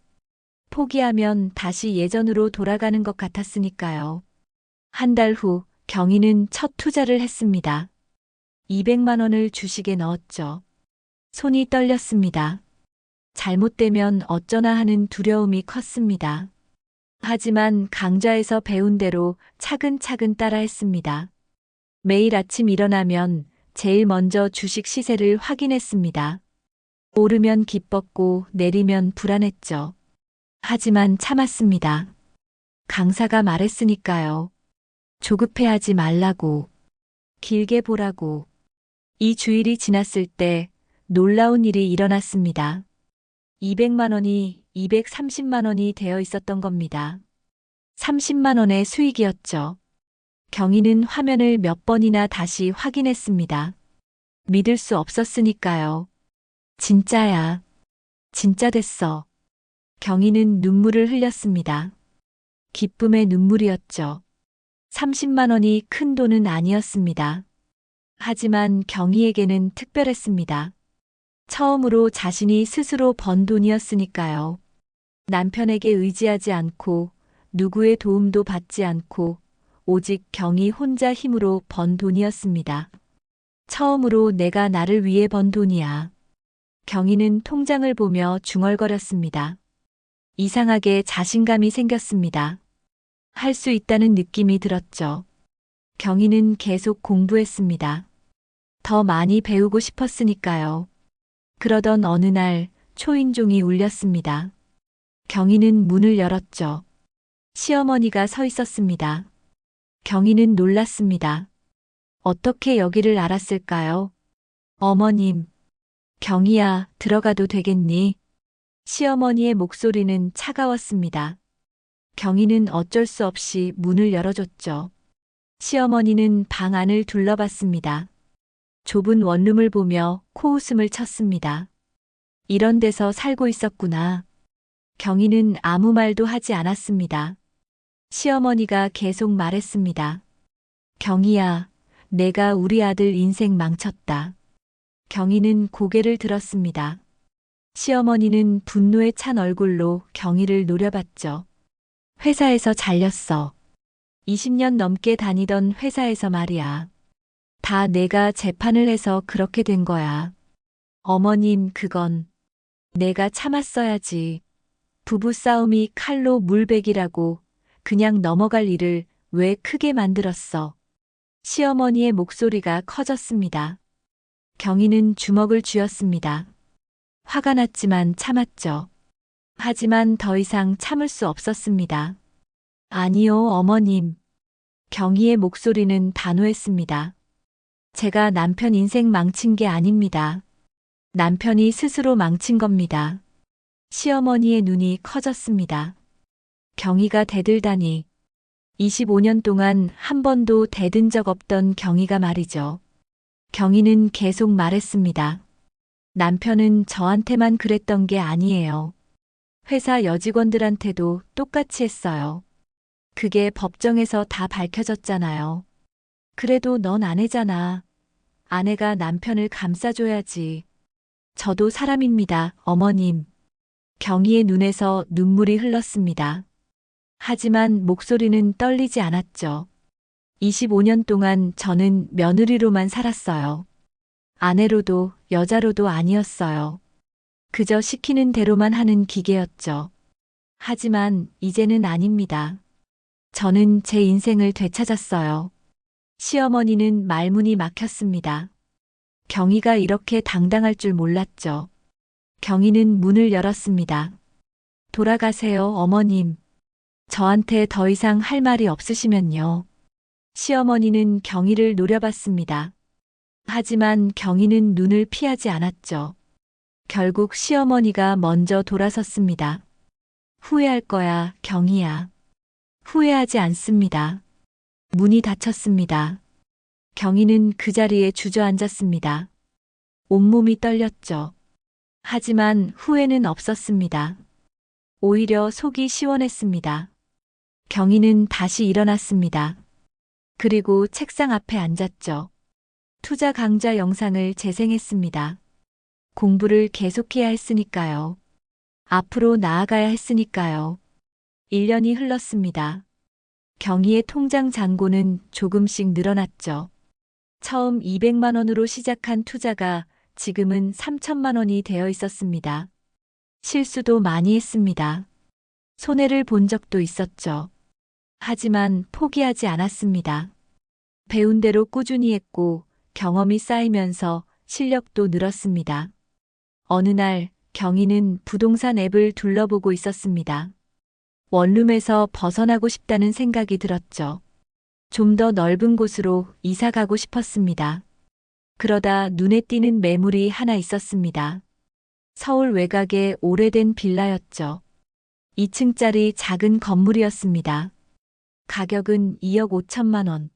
포기하면 다시 예전으로 돌아가는 것 같았으니까요. 한 달 후 경희는 첫 투자를 했습니다. 200만 원을 주식에 넣었죠. 손이 떨렸습니다. 잘못되면 어쩌나 하는 두려움이 컸습니다. 하지만 강좌에서 배운 대로 차근차근 따라했습니다. 매일 아침 일어나면 제일 먼저 주식 시세를 확인했습니다. 오르면 기뻤고 내리면 불안했죠. 하지만 참았습니다. 강사가 말했으니까요. 조급해하지 말라고. 길게 보라고. 이 주일이 지났을 때 놀라운 일이 일어났습니다. 200만 원이 230만 원이 되어 있었던 겁니다. 30만 원의 수익이었죠. 경희는 화면을 몇 번이나 다시 확인했습니다. 믿을 수 없었으니까요. 진짜야. 진짜 됐어. 경희는 눈물을 흘렸습니다. 기쁨의 눈물이었죠. 30만 원이 큰 돈은 아니었습니다. 하지만 경희에게는 특별했습니다. 처음으로 자신이 스스로 번 돈이었으니까요. 남편에게 의지하지 않고 누구의 도움도 받지 않고 오직 경희 혼자 힘으로 번 돈이었습니다. 처음으로 내가 나를 위해 번 돈이야. 경희는 통장을 보며 중얼거렸습니다. 이상하게 자신감이 생겼습니다. 할 수 있다는 느낌이 들었죠. 경희는 계속 공부했습니다. 더 많이 배우고 싶었으니까요. 그러던 어느 날 초인종이 울렸습니다. 경희는 문을 열었죠. 시어머니가 서 있었습니다. 경희는 놀랐습니다. 어떻게 여기를 알았을까요? 어머님. 경희야, 들어가도 되겠니? 시어머니의 목소리는 차가웠습니다. 경희는 어쩔 수 없이 문을 열어줬죠. 시어머니는 방 안을 둘러봤습니다. 좁은 원룸을 보며 코웃음을 쳤습니다. 이런 데서 살고 있었구나. 경희는 아무 말도 하지 않았습니다. 시어머니가 계속 말했습니다. 경희야, 내가 우리 아들 인생 망쳤다. 경희는 고개를 들었습니다. 시어머니는 분노에 찬 얼굴로 경희를 노려봤죠. 회사에서 잘렸어. 20년 넘게 다니던 회사에서 말이야. 다 내가 재판을 해서 그렇게 된 거야. 어머님, 그건 내가 참았어야지. 부부싸움이 칼로 물베기라고 그냥 넘어갈 일을 왜 크게 만들었어. 시어머니의 목소리가 커졌습니다. 경희는 주먹을 쥐었습니다. 화가 났지만 참았죠. 하지만 더 이상 참을 수 없었습니다. 아니요, 어머님. 경희의 목소리는 단호했습니다. 제가 남편 인생 망친 게 아닙니다. 남편이 스스로 망친 겁니다. 시어머니의 눈이 커졌습니다. 경희가 대들다니. 25년 동안 한 번도 대든 적 없던 경희가 말이죠. 경희는 계속 말했습니다. 남편은 저한테만 그랬던 게 아니에요. 회사 여직원들한테도 똑같이 했어요. 그게 법정에서 다 밝혀졌잖아요. 그래도 넌 아내잖아. 아내가 남편을 감싸줘야지. 저도 사람입니다, 어머님. 경희의 눈에서 눈물이 흘렀습니다. 하지만 목소리는 떨리지 않았죠. 25년 동안 저는 며느리로만 살았어요. 아내로도 여자로도 아니었어요. 그저 시키는 대로만 하는 기계였죠. 하지만 이제는 아닙니다. 저는 제 인생을 되찾았어요. 시어머니는 말문이 막혔습니다. 경희가 이렇게 당당할 줄 몰랐죠. 경희는 문을 열었습니다. 돌아가세요, 어머님. 저한테 더 이상 할 말이 없으시면요. 시어머니는 경희를 노려봤습니다. 하지만 경희는 눈을 피하지 않았죠. 결국 시어머니가 먼저 돌아섰습니다. 후회할 거야, 경희야. 후회하지 않습니다. 문이 닫혔습니다. 경희는 그 자리에 주저앉았습니다. 온몸이 떨렸죠. 하지만 후회는 없었습니다. 오히려 속이 시원했습니다. 경희는 다시 일어났습니다. 그리고 책상 앞에 앉았죠. 투자 강좌 영상을 재생했습니다. 공부를 계속해야 했으니까요. 앞으로 나아가야 했으니까요. 1년이 흘렀습니다. 경희의 통장 잔고는 조금씩 늘어났죠. 처음 200만 원으로 시작한 투자가 지금은 3천만 원이 되어 있었습니다. 실수도 많이 했습니다. 손해를 본 적도 있었죠. 하지만 포기하지 않았습니다. 배운 대로 꾸준히 했고 경험이 쌓이면서 실력도 늘었습니다. 어느 날 경희는 부동산 앱을 둘러보고 있었습니다. 원룸에서 벗어나고 싶다는 생각이 들었죠. 좀 더 넓은 곳으로 이사 가고 싶었습니다. 그러다 눈에 띄는 매물이 하나 있었습니다. 서울 외곽의 오래된 빌라였죠. 2층짜리 작은 건물이었습니다. 가격은 2억 5천만 원.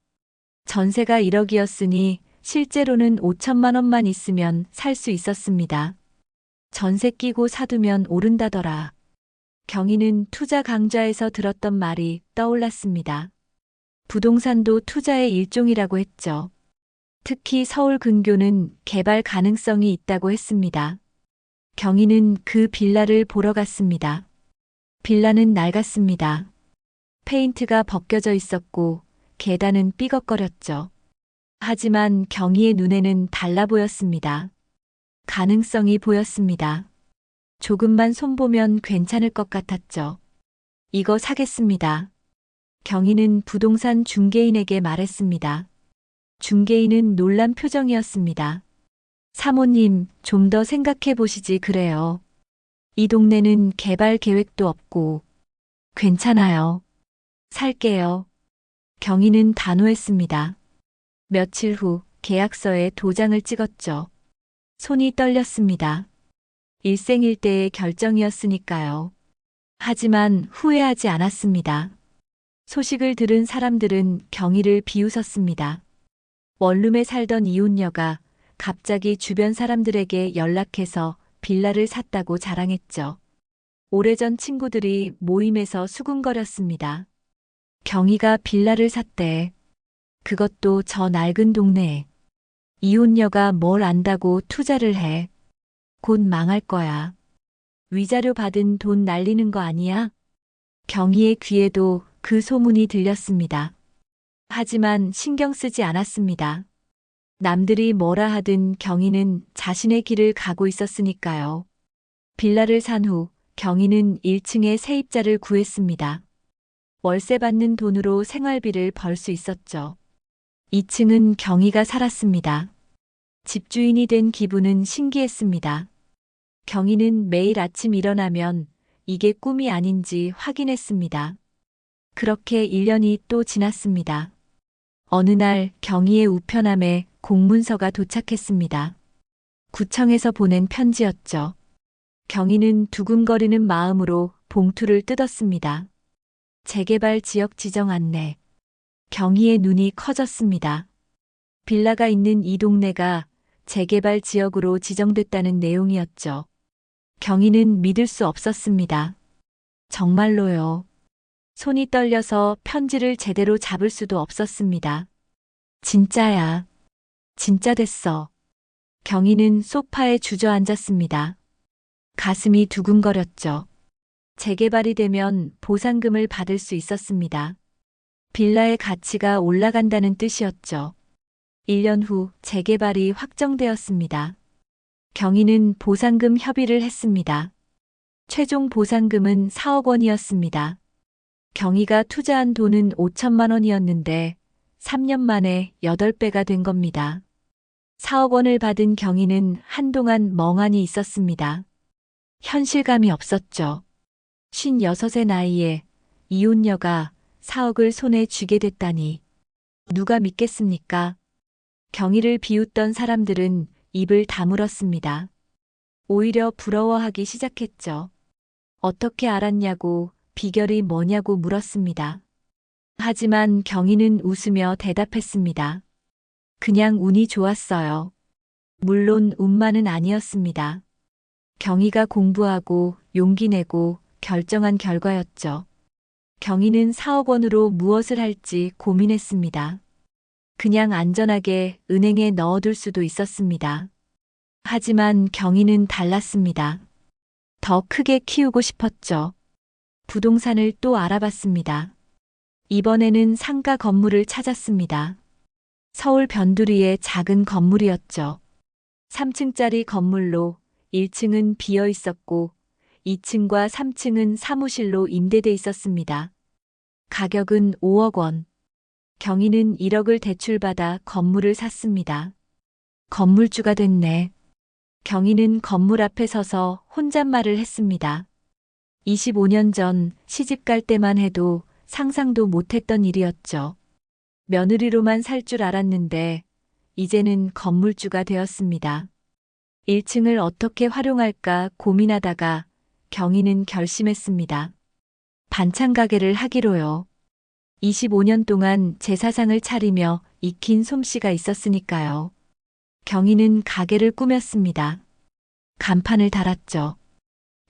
전세가 1억이었으니 실제로는 5천만 원만 있으면 살 수 있었습니다. 전세 끼고 사두면 오른다더라. 경희는 투자 강좌에서 들었던 말이 떠올랐습니다. 부동산도 투자의 일종이라고 했죠. 특히 서울 근교는 개발 가능성이 있다고 했습니다. 경희는 그 빌라를 보러 갔습니다. 빌라는 낡았습니다. 페인트가 벗겨져 있었고 계단은 삐걱거렸죠. 하지만 경희의 눈에는 달라 보였습니다. 가능성이 보였습니다. 조금만 손보면 괜찮을 것 같았죠. 이거 사겠습니다. 경희는 부동산 중개인에게 말했습니다. 중개인은 놀란 표정이었습니다. 사모님, 좀 더 생각해 보시지 그래요. 이 동네는 개발 계획도 없고. 괜찮아요. 살게요. 경희는 단호했습니다. 며칠 후 계약서에 도장을 찍었죠. 손이 떨렸습니다. 일생일대의 결정이었으니까요. 하지만 후회하지 않았습니다. 소식을 들은 사람들은 경희를 비웃었습니다. 원룸에 살던 이웃녀가 갑자기 주변 사람들에게 연락해서 빌라를 샀다고 자랑했죠. 오래전 친구들이 모임에서 수군거렸습니다. 경희가 빌라를 샀대. 그것도 저 낡은 동네에. 이웃녀가 뭘 안다고 투자를 해. 곧 망할 거야. 위자료 받은 돈 날리는 거 아니야? 경희의 귀에도 그 소문이 들렸습니다. 하지만 신경 쓰지 않았습니다. 남들이 뭐라 하든 경희는 자신의 길을 가고 있었으니까요. 빌라를 산 후 경희는 1층에 세입자를 구했습니다. 월세 받는 돈으로 생활비를 벌 수 있었죠. 2층은 경희가 살았습니다. 집주인이 된 기분은 신기했습니다. 경희는 매일 아침 일어나면 이게 꿈이 아닌지 확인했습니다. 그렇게 1년이 또 지났습니다. 어느 날 경희의 우편함에 공문서가 도착했습니다. 구청에서 보낸 편지였죠. 경희는 두근거리는 마음으로 봉투를 뜯었습니다. 재개발 지역 지정 안내. 경희의 눈이 커졌습니다. 빌라가 있는 이 동네가 재개발 지역으로 지정됐다는 내용이었죠. 경희는 믿을 수 없었습니다. 정말로요. 손이 떨려서 편지를 제대로 잡을 수도 없었습니다. 진짜야. 진짜 됐어. 경희는 소파에 주저앉았습니다. 가슴이 두근거렸죠. 재개발이 되면 보상금을 받을 수 있었습니다. 빌라의 가치가 올라간다는 뜻이었죠. 1년 후 재개발이 확정되었습니다. 경희는 보상금 협의를 했습니다. 최종 보상금은 4억 원이었습니다. 경희가 투자한 돈은 5천만 원이었는데 3년 만에 8배가 된 겁니다. 4억 원을 받은 경희는 한동안 멍하니 있었습니다. 현실감이 없었죠. 56의 나이에 이혼녀가 4억을 손에 쥐게 됐다니. 누가 믿겠습니까? 경희를 비웃던 사람들은 입을 다물었습니다. 오히려 부러워하기 시작했죠. 어떻게 알았냐고, 비결이 뭐냐고 물었습니다. 하지만 경희는 웃으며 대답했습니다. 그냥 운이 좋았어요. 물론 운만은 아니었습니다. 경희가 공부하고 용기 내고 결정한 결과였죠. 경희는 4억 원으로 무엇을 할지 고민했습니다. 그냥 안전하게 은행에 넣어둘 수도 있었습니다. 하지만 경희는 달랐습니다. 더 크게 키우고 싶었죠. 부동산을 또 알아봤습니다. 이번에는 상가 건물을 찾았습니다. 서울 변두리의 작은 건물이었죠. 3층짜리 건물로 1층은 비어 있었고 2층과 3층은 사무실로 임대돼 있었습니다. 가격은 5억 원. 경희는 1억을 대출받아 건물을 샀습니다. 건물주가 됐네. 경희는 건물 앞에 서서 혼잣말을 했습니다. 25년 전 시집 갈 때만 해도 상상도 못했던 일이었죠. 며느리로만 살 줄 알았는데 이제는 건물주가 되었습니다. 1층을 어떻게 활용할까 고민하다가 경희는 결심했습니다. 반찬 가게를 하기로요. 25년 동안 제사상을 차리며 익힌 솜씨가 있었으니까요. 경희는 가게를 꾸몄습니다. 간판을 달았죠.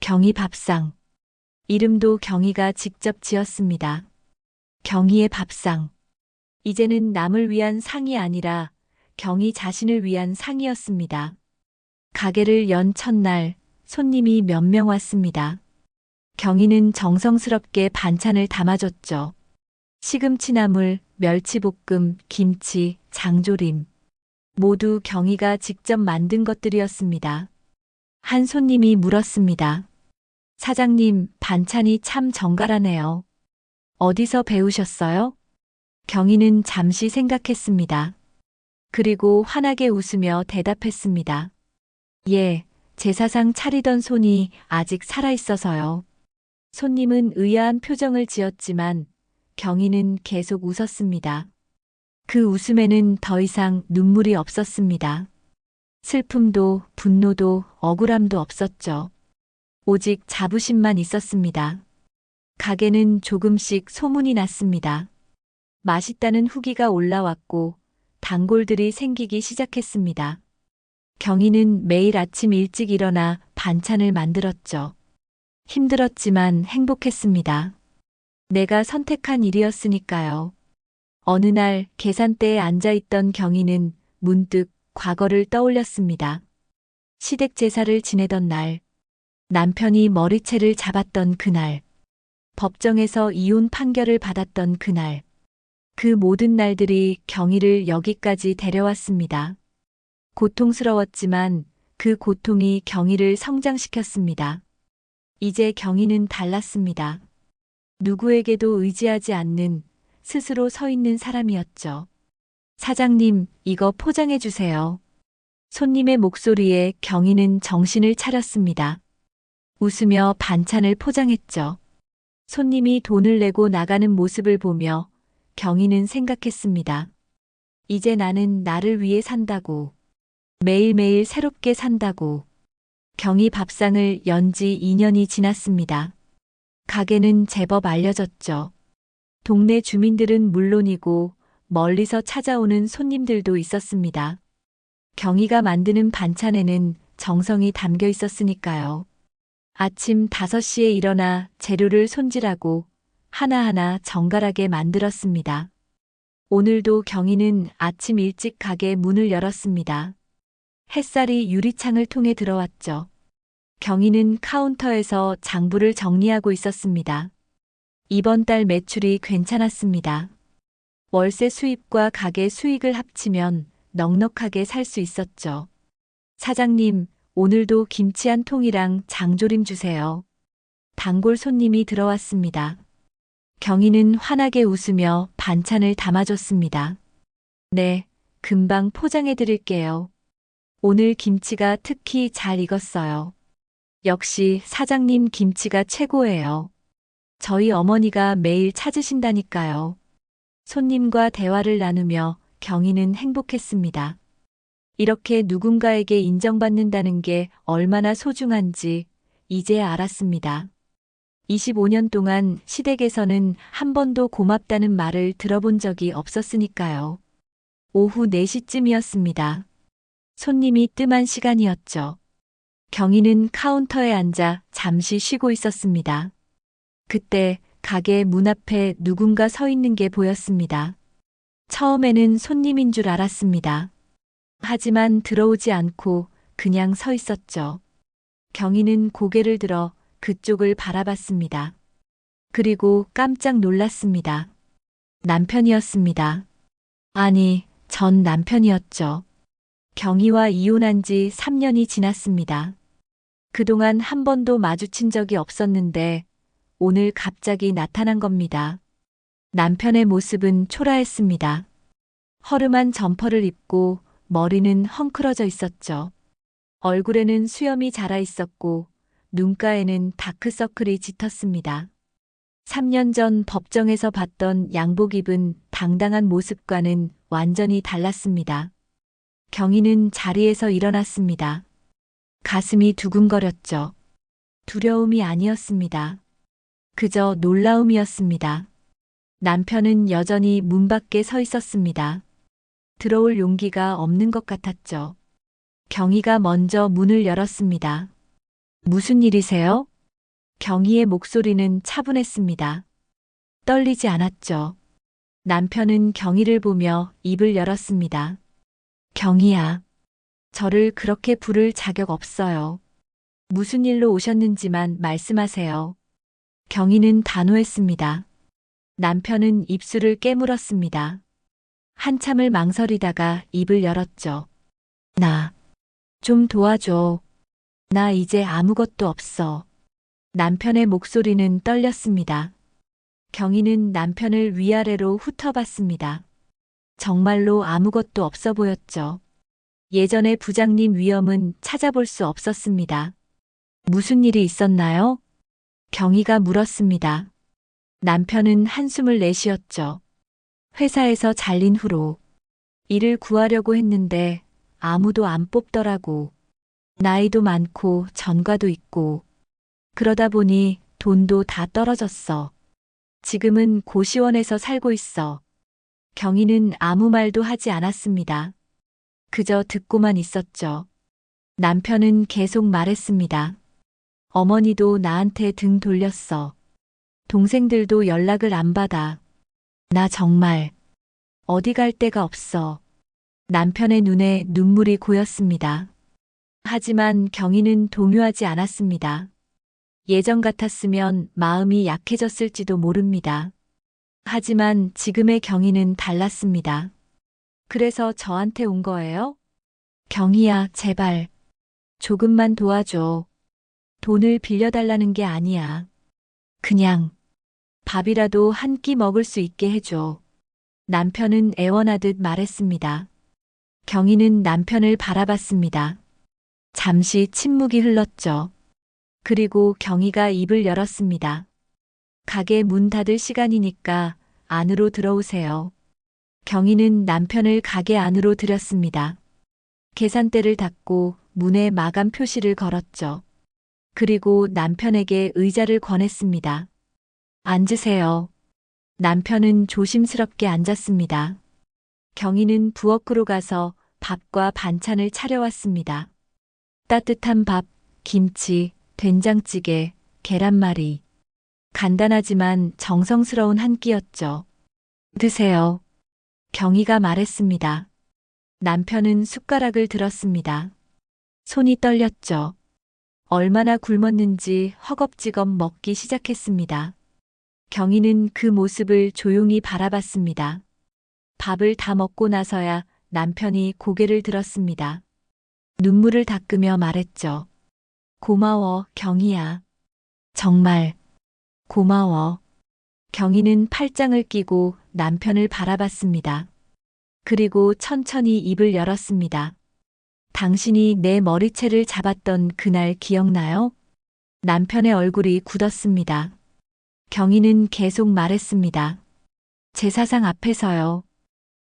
경희 밥상. 이름도 경희가 직접 지었습니다. 경희의 밥상. 이제는 남을 위한 상이 아니라 경희 자신을 위한 상이었습니다. 가게를 연 첫날 손님이 몇 명 왔습니다. 경희는 정성스럽게 반찬을 담아줬죠. 시금치나물, 멸치볶음, 김치, 장조림. 모두 경희가 직접 만든 것들이었습니다. 한 손님이 물었습니다. 사장님, 반찬이 참 정갈하네요. 어디서 배우셨어요? 경희는 잠시 생각했습니다. 그리고 환하게 웃으며 대답했습니다. 예, 제사상 차리던 손이 아직 살아있어서요. 손님은 의아한 표정을 지었지만 경희는 계속 웃었습니다. 그 웃음에는 더 이상 눈물이 없었습니다. 슬픔도 분노도 억울함도 없었죠. 오직 자부심만 있었습니다. 가게는 조금씩 소문이 났습니다. 맛있다는 후기가 올라왔고 단골들이 생기기 시작했습니다. 경희는 매일 아침 일찍 일어나 반찬을 만들었죠. 힘들었지만 행복했습니다. 내가 선택한 일이었으니까요. 어느 날 계산대에 앉아있던 경희는 문득 과거를 떠올렸습니다. 시댁 제사를 지내던 날, 남편이 머리채를 잡았던 그날, 법정에서 이혼 판결을 받았던 그날, 그 모든 날들이 경희를 여기까지 데려왔습니다. 고통스러웠지만 그 고통이 경희를 성장시켰습니다. 이제 경희는 달랐습니다. 누구에게도 의지하지 않는 스스로 서 있는 사람이었죠. 사장님, 이거 포장해 주세요. 손님의 목소리에 경희는 정신을 차렸습니다. 웃으며 반찬을 포장했죠. 손님이 돈을 내고 나가는 모습을 보며 경희는 생각했습니다. 이제 나는 나를 위해 산다고. 매일매일 새롭게 산다고. 경희 밥상을 연 지 2년이 지났습니다. 가게는 제법 알려졌죠. 동네 주민들은 물론이고 멀리서 찾아오는 손님들도 있었습니다. 경희가 만드는 반찬에는 정성이 담겨 있었으니까요. 아침 5시에 일어나 재료를 손질하고 하나하나 정갈하게 만들었습니다. 오늘도 경희는 아침 일찍 가게 문을 열었습니다. 햇살이 유리창을 통해 들어왔죠. 경희는 카운터에서 장부를 정리하고 있었습니다. 이번 달 매출이 괜찮았습니다. 월세 수입과 가게 수익을 합치면 넉넉하게 살 수 있었죠. 사장님, 오늘도 김치 한 통이랑 장조림 주세요. 단골 손님이 들어왔습니다. 경희는 환하게 웃으며 반찬을 담아줬습니다. 네, 금방 포장해 드릴게요. 오늘 김치가 특히 잘 익었어요. 역시 사장님 김치가 최고예요. 저희 어머니가 매일 찾으신다니까요. 손님과 대화를 나누며 경희는 행복했습니다. 이렇게 누군가에게 인정받는다는 게 얼마나 소중한지 이제야 알았습니다. 25년 동안 시댁에서는 한 번도 고맙다는 말을 들어본 적이 없었으니까요. 오후 4시쯤이었습니다. 손님이 뜸한 시간이었죠. 경희는 카운터에 앉아 잠시 쉬고 있었습니다. 그때 가게 문 앞에 누군가 서 있는 게 보였습니다. 처음에는 손님인 줄 알았습니다. 하지만 들어오지 않고 그냥 서 있었죠. 경희는 고개를 들어 그쪽을 바라봤습니다. 그리고 깜짝 놀랐습니다. 남편이었습니다. 아니, 전 남편이었죠. 경희와 이혼한 지 3년이 지났습니다. 그동안 한 번도 마주친 적이 없었는데 오늘 갑자기 나타난 겁니다. 남편의 모습은 초라했습니다. 허름한 점퍼를 입고 머리는 헝클어져 있었죠. 얼굴에는 수염이 자라 있었고 눈가에는 다크서클이 짙었습니다. 3년 전 법정에서 봤던 양복 입은 당당한 모습과는 완전히 달랐습니다. 경희는 자리에서 일어났습니다. 가슴이 두근거렸죠. 두려움이 아니었습니다. 그저 놀라움이었습니다. 남편은 여전히 문 밖에 서 있었습니다. 들어올 용기가 없는 것 같았죠. 경희가 먼저 문을 열었습니다. 무슨 일이세요? 경희의 목소리는 차분했습니다. 떨리지 않았죠. 남편은 경희를 보며 입을 열었습니다. 경희야, 저를 그렇게 부를 자격 없어요. 무슨 일로 오셨는지만 말씀하세요. 경희는 단호했습니다. 남편은 입술을 깨물었습니다. 한참을 망설이다가 입을 열었죠. 나 좀 도와줘. 나 이제 아무것도 없어. 남편의 목소리는 떨렸습니다. 경희는 남편을 위아래로 훑어봤습니다. 정말로 아무것도 없어 보였죠. 예전의 부장님 위엄은 찾아볼 수 없었습니다. 무슨 일이 있었나요? 경희가 물었습니다. 남편은 한숨을 내쉬었죠. 회사에서 잘린 후로 일을 구하려고 했는데 아무도 안 뽑더라고. 나이도 많고 전과도 있고. 그러다 보니 돈도 다 떨어졌어. 지금은 고시원에서 살고 있어. 경희는 아무 말도 하지 않았습니다. 그저 듣고만 있었죠. 남편은 계속 말했습니다. 어머니도 나한테 등 돌렸어. 동생들도 연락을 안 받아. 나 정말 어디 갈 데가 없어. 남편의 눈에 눈물이 고였습니다. 하지만 경희는 동요하지 않았습니다. 예전 같았으면 마음이 약해졌을지도 모릅니다. 하지만 지금의 경희는 달랐습니다. 그래서 저한테 온 거예요? 경희야, 제발. 조금만 도와줘. 돈을 빌려달라는 게 아니야. 그냥 밥이라도 한 끼 먹을 수 있게 해줘. 남편은 애원하듯 말했습니다. 경희는 남편을 바라봤습니다. 잠시 침묵이 흘렀죠. 그리고 경희가 입을 열었습니다. 가게 문 닫을 시간이니까 안으로 들어오세요. 경희는 남편을 가게 안으로 들였습니다. 계산대를 닫고 문에 마감 표시를 걸었죠. 그리고 남편에게 의자를 권했습니다. 앉으세요. 남편은 조심스럽게 앉았습니다. 경희는 부엌으로 가서 밥과 반찬을 차려왔습니다. 따뜻한 밥, 김치, 된장찌개, 계란말이. 간단하지만 정성스러운 한 끼였죠. 드세요. 경희가 말했습니다. 남편은 숟가락을 들었습니다. 손이 떨렸죠. 얼마나 굶었는지 허겁지겁 먹기 시작했습니다. 경희는 그 모습을 조용히 바라봤습니다. 밥을 다 먹고 나서야 남편이 고개를 들었습니다. 눈물을 닦으며 말했죠. 고마워, 경희야. 정말 고마워. 경희는 팔짱을 끼고 남편을 바라봤습니다. 그리고 천천히 입을 열었습니다. 당신이 내 머리채를 잡았던 그날 기억나요? 남편의 얼굴이 굳었습니다. 경희는 계속 말했습니다. 제사상 앞에서요.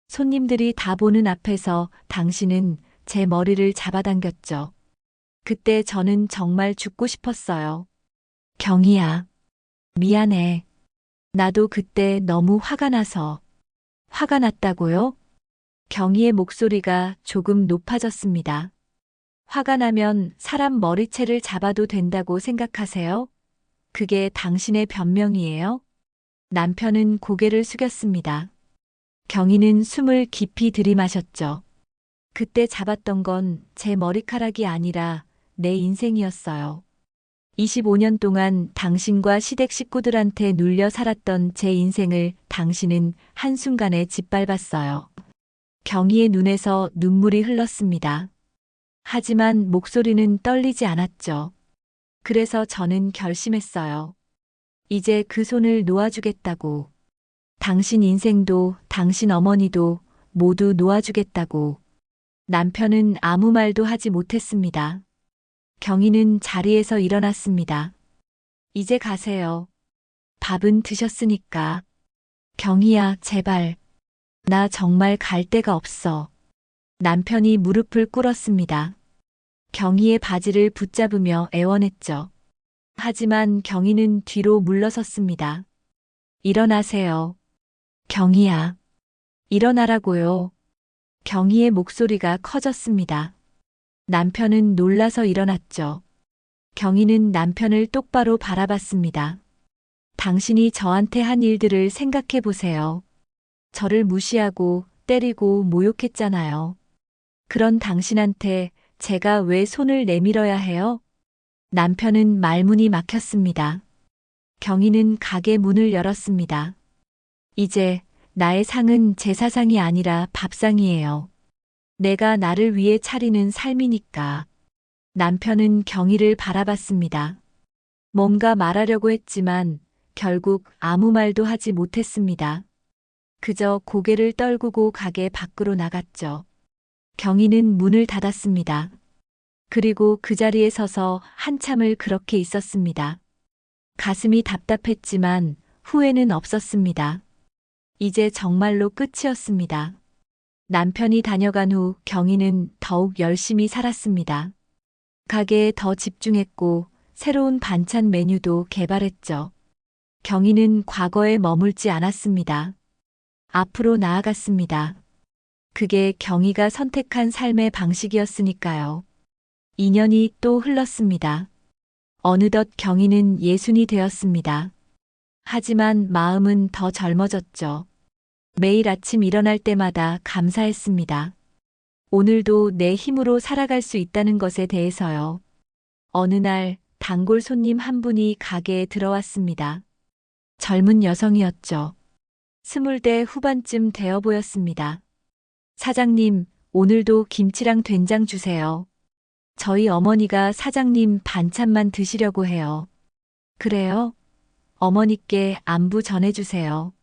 손님들이 다 보는 앞에서 당신은 제 머리를 잡아당겼죠. 그때 저는 정말 죽고 싶었어요. 경희야, 미안해. 나도 그때 너무 화가 나서. 화가 났다고요? 경희의 목소리가 조금 높아졌습니다. 화가 나면 사람 머리채를 잡아도 된다고 생각하세요? 그게 당신의 변명이에요? 남편은 고개를 숙였습니다. 경희는 숨을 깊이 들이마셨죠. 그때 잡았던 건 제 머리카락이 아니라 내 인생이었어요. 25년 동안 당신과 시댁 식구들한테 눌려 살았던 제 인생을 당신은 한순간에 짓밟았어요. 경희의 눈에서 눈물이 흘렀습니다. 하지만 목소리는 떨리지 않았죠. 그래서 저는 결심했어요. 이제 그 손을 놓아주겠다고. 당신 인생도 당신 어머니도 모두 놓아주겠다고. 남편은 아무 말도 하지 못했습니다. 경희는 자리에서 일어났습니다. 이제 가세요. 밥은 드셨으니까. 경희야, 제발. 나 정말 갈 데가 없어. 남편이 무릎을 꿇었습니다. 경희의 바지를 붙잡으며 애원했죠. 하지만 경희는 뒤로 물러섰습니다. 일어나세요. 경희야. 일어나라고요. 경희의 목소리가 커졌습니다. 남편은 놀라서 일어났죠. 경희는 남편을 똑바로 바라봤습니다. 당신이 저한테 한 일들을 생각해 보세요. 저를 무시하고 때리고 모욕했잖아요. 그런 당신한테 제가 왜 손을 내밀어야 해요? 남편은 말문이 막혔습니다. 경희는 가게 문을 열었습니다. 이제 나의 상은 제사상이 아니라 밥상이에요. 내가 나를 위해 차리는 삶이니까. 남편은 경희를 바라봤습니다. 뭔가 말하려고 했지만 결국 아무 말도 하지 못했습니다. 그저 고개를 떨구고 가게 밖으로 나갔죠. 경희는 문을 닫았습니다. 그리고 그 자리에 서서 한참을 그렇게 있었습니다. 가슴이 답답했지만 후회는 없었습니다. 이제 정말로 끝이었습니다. 남편이 다녀간 후 경희는 더욱 열심히 살았습니다. 가게에 더 집중했고 새로운 반찬 메뉴도 개발했죠. 경희는 과거에 머물지 않았습니다. 앞으로 나아갔습니다. 그게 경희가 선택한 삶의 방식이었으니까요. 2년이 또 흘렀습니다. 어느덧 경희는 예순이 되었습니다. 하지만 마음은 더 젊어졌죠. 매일 아침 일어날 때마다 감사했습니다. 오늘도 내 힘으로 살아갈 수 있다는 것에 대해서요. 어느 날 단골 손님 한 분이 가게에 들어왔습니다. 젊은 여성이었죠. 20대 후반쯤 되어 보였습니다. 사장님, 오늘도 김치랑 된장 주세요. 저희 어머니가 사장님 반찬만 드시려고 해요. 그래요? 어머니께 안부 전해주세요.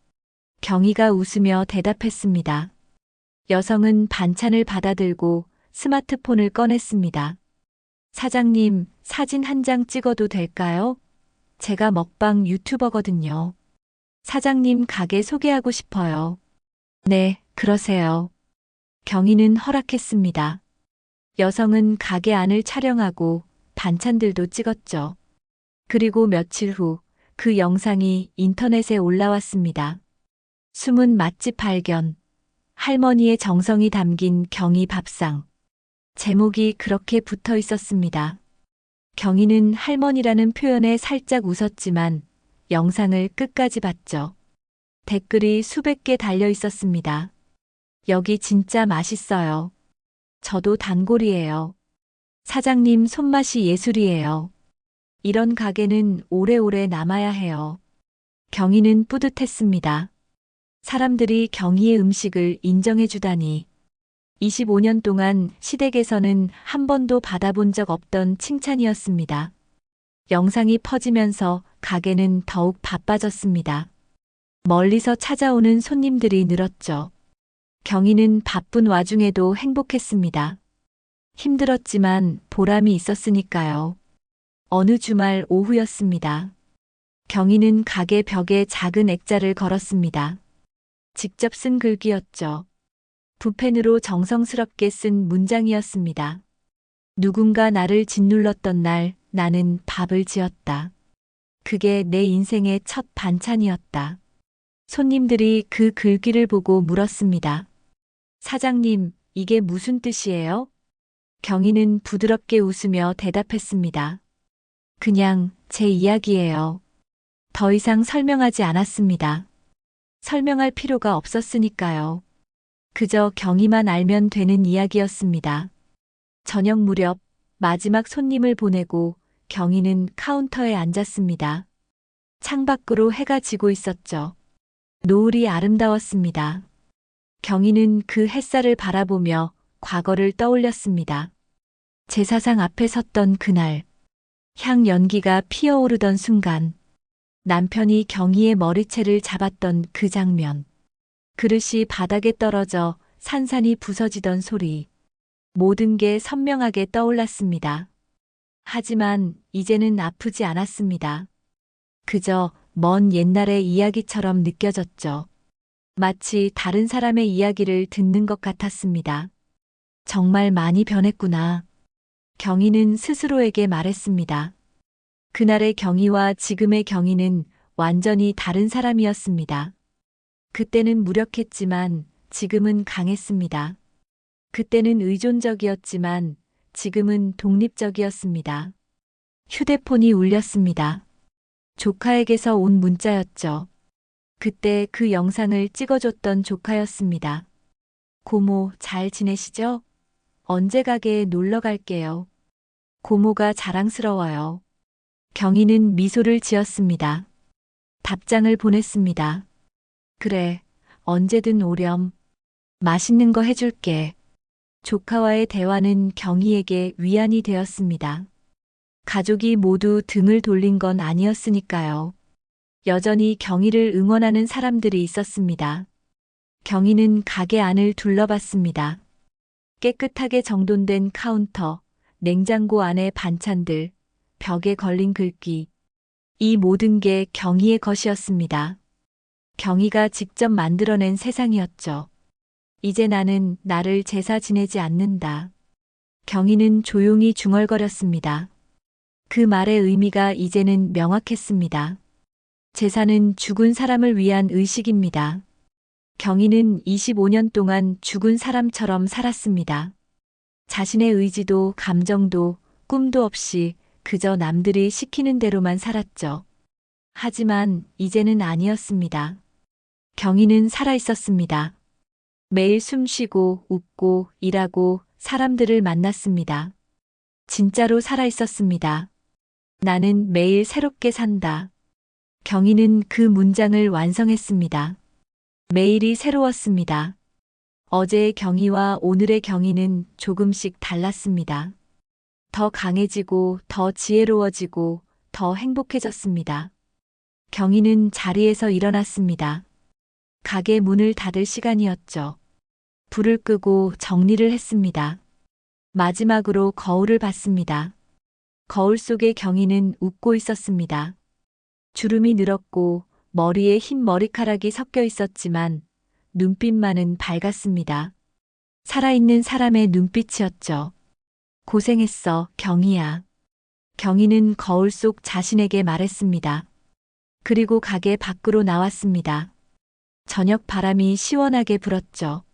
경희가 웃으며 대답했습니다. 여성은 반찬을 받아들고 스마트폰을 꺼냈습니다. 사장님, 사진 한 장 찍어도 될까요? 제가 먹방 유튜버거든요. 사장님 가게 소개하고 싶어요. 네, 그러세요. 경희는 허락했습니다. 여성은 가게 안을 촬영하고 반찬들도 찍었죠. 그리고 며칠 후 그 영상이 인터넷에 올라왔습니다. 숨은 맛집 발견. 할머니의 정성이 담긴 경희 밥상. 제목이 그렇게 붙어 있었습니다. 경희는 할머니라는 표현에 살짝 웃었지만 영상을 끝까지 봤죠. 댓글이 수백 개 달려 있었습니다. 여기 진짜 맛있어요. 저도 단골이에요. 사장님 손맛이 예술이에요. 이런 가게는 오래오래 남아야 해요. 경희는 뿌듯했습니다. 사람들이 경희의 음식을 인정해 주다니. 25년 동안 시댁에서는 한 번도 받아본 적 없던 칭찬이었습니다. 영상이 퍼지면서 가게는 더욱 바빠졌습니다. 멀리서 찾아오는 손님들이 늘었죠. 경희는 바쁜 와중에도 행복했습니다. 힘들었지만 보람이 있었으니까요. 어느 주말 오후였습니다. 경희는 가게 벽에 작은 액자를 걸었습니다. 직접 쓴 글귀였죠. 붓펜으로 정성스럽게 쓴 문장이었습니다. 누군가 나를 짓눌렀던 날 나는 밥을 지었다. 그게 내 인생의 첫 반찬이었다. 손님들이 그 글귀를 보고 물었습니다. 사장님, 이게 무슨 뜻이에요? 경희는 부드럽게 웃으며 대답했습니다. 그냥 제 이야기예요. 더 이상 설명하지 않았습니다. 설명할 필요가 없었으니까요. 그저 경희만 알면 되는 이야기였습니다. 저녁 무렵 마지막 손님을 보내고 경희는 카운터에 앉았습니다. 창밖으로 해가 지고 있었죠. 노을이 아름다웠습니다. 경희는 그 햇살을 바라보며 과거를 떠올렸습니다. 제사상 앞에 섰던 그날, 향 연기가 피어오르던 순간, 남편이 경희의 머리채를 잡았던 그 장면, 그릇이 바닥에 떨어져 산산이 부서지던 소리, 모든 게 선명하게 떠올랐습니다. 하지만 이제는 아프지 않았습니다. 그저 먼 옛날의 이야기처럼 느껴졌죠. 마치 다른 사람의 이야기를 듣는 것 같았습니다. 정말 많이 변했구나. 경희는 스스로에게 말했습니다. 그날의 경희와 지금의 경희는 완전히 다른 사람이었습니다. 그때는 무력했지만 지금은 강했습니다. 그때는 의존적이었지만 지금은 독립적이었습니다. 휴대폰이 울렸습니다. 조카에게서 온 문자였죠. 그때 그 영상을 찍어줬던 조카였습니다. 고모, 잘 지내시죠? 언제 가게에 놀러 갈게요. 고모가 자랑스러워요. 경희는 미소를 지었습니다. 답장을 보냈습니다. 그래, 언제든 오렴. 맛있는 거 해줄게. 조카와의 대화는 경희에게 위안이 되었습니다. 가족이 모두 등을 돌린 건 아니었으니까요. 여전히 경희를 응원하는 사람들이 있었습니다. 경희는 가게 안을 둘러봤습니다. 깨끗하게 정돈된 카운터, 냉장고 안의 반찬들, 벽에 걸린 글귀. 이 모든 게 경희의 것이었습니다. 경희가 직접 만들어낸 세상이었죠. 이제 나는 나를 제사 지내지 않는다. 경희는 조용히 중얼거렸습니다. 그 말의 의미가 이제는 명확했습니다. 제사는 죽은 사람을 위한 의식입니다. 경희는 25년 동안 죽은 사람처럼 살았습니다. 자신의 의지도 감정도 꿈도 없이 그저 남들이 시키는 대로만 살았죠. 하지만 이제는 아니었습니다. 경희는 살아 있었습니다. 매일 숨쉬고 웃고 일하고 사람들을 만났습니다. 진짜로 살아 있었습니다. 나는 매일 새롭게 산다. 경희는 그 문장을 완성했습니다. 매일이 새로웠습니다. 어제의 경희와 오늘의 경희는 조금씩 달랐습니다. 더 강해지고 더 지혜로워지고 더 행복해졌습니다. 경희는 자리에서 일어났습니다. 가게 문을 닫을 시간이었죠. 불을 끄고 정리를 했습니다. 마지막으로 거울을 봤습니다. 거울 속의 경희는 웃고 있었습니다. 주름이 늘었고 머리에 흰 머리카락이 섞여 있었지만 눈빛만은 밝았습니다. 살아있는 사람의 눈빛이었죠. 고생했어, 경희야. 경희는 거울 속 자신에게 말했습니다. 그리고 가게 밖으로 나왔습니다. 저녁 바람이 시원하게 불었죠.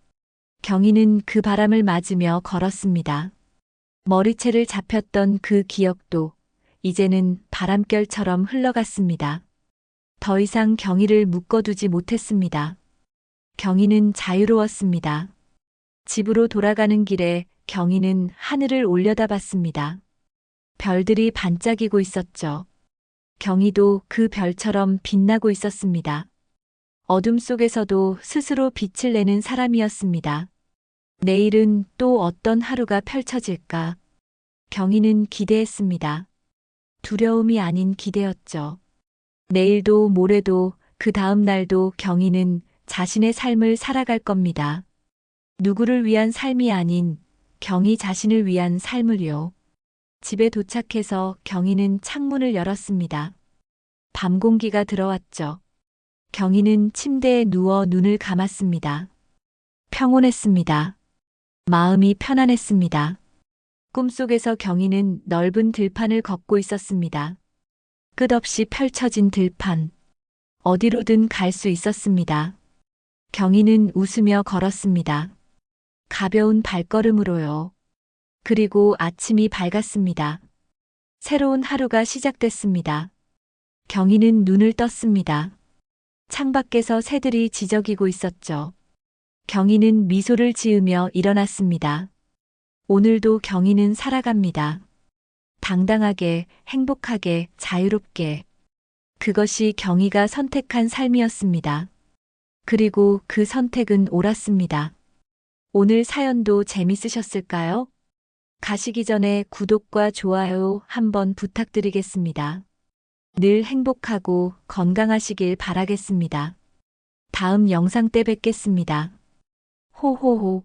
경희는 그 바람을 맞으며 걸었습니다. 머리채를 잡혔던 그 기억도 이제는 바람결처럼 흘러갔습니다. 더 이상 경희를 묶어두지 못했습니다. 경희는 자유로웠습니다. 집으로 돌아가는 길에 경희는 하늘을 올려다봤습니다. 별들이 반짝이고 있었죠. 경희도 그 별처럼 빛나고 있었습니다. 어둠 속에서도 스스로 빛을 내는 사람이었습니다. 내일은 또 어떤 하루가 펼쳐질까? 경희는 기대했습니다. 두려움이 아닌 기대였죠. 내일도 모레도 그 다음 날도 경희는 자신의 삶을 살아갈 겁니다. 누구를 위한 삶이 아닌 경희 자신을 위한 삶을요. 집에 도착해서 경희는 창문을 열었습니다. 밤 공기가 들어왔죠. 경희는 침대에 누워 눈을 감았습니다. 평온했습니다. 마음이 편안했습니다. 꿈속에서 경희는 넓은 들판을 걷고 있었습니다. 끝없이 펼쳐진 들판. 어디로든 갈 수 있었습니다. 경희는 웃으며 걸었습니다. 가벼운 발걸음으로요. 그리고 아침이 밝았습니다. 새로운 하루가 시작됐습니다. 경희는 눈을 떴습니다. 창밖에서 새들이 지저귀고 있었죠. 경희는 미소를 지으며 일어났습니다. 오늘도 경희는 살아갑니다. 당당하게, 행복하게, 자유롭게. 그것이 경희가 선택한 삶이었습니다. 그리고 그 선택은 옳았습니다. 오늘 사연도 재밌으셨을까요? 가시기 전에 구독과 좋아요 한번 부탁드리겠습니다. 늘 행복하고 건강하시길 바라겠습니다. 다음 영상 때 뵙겠습니다. 호호호.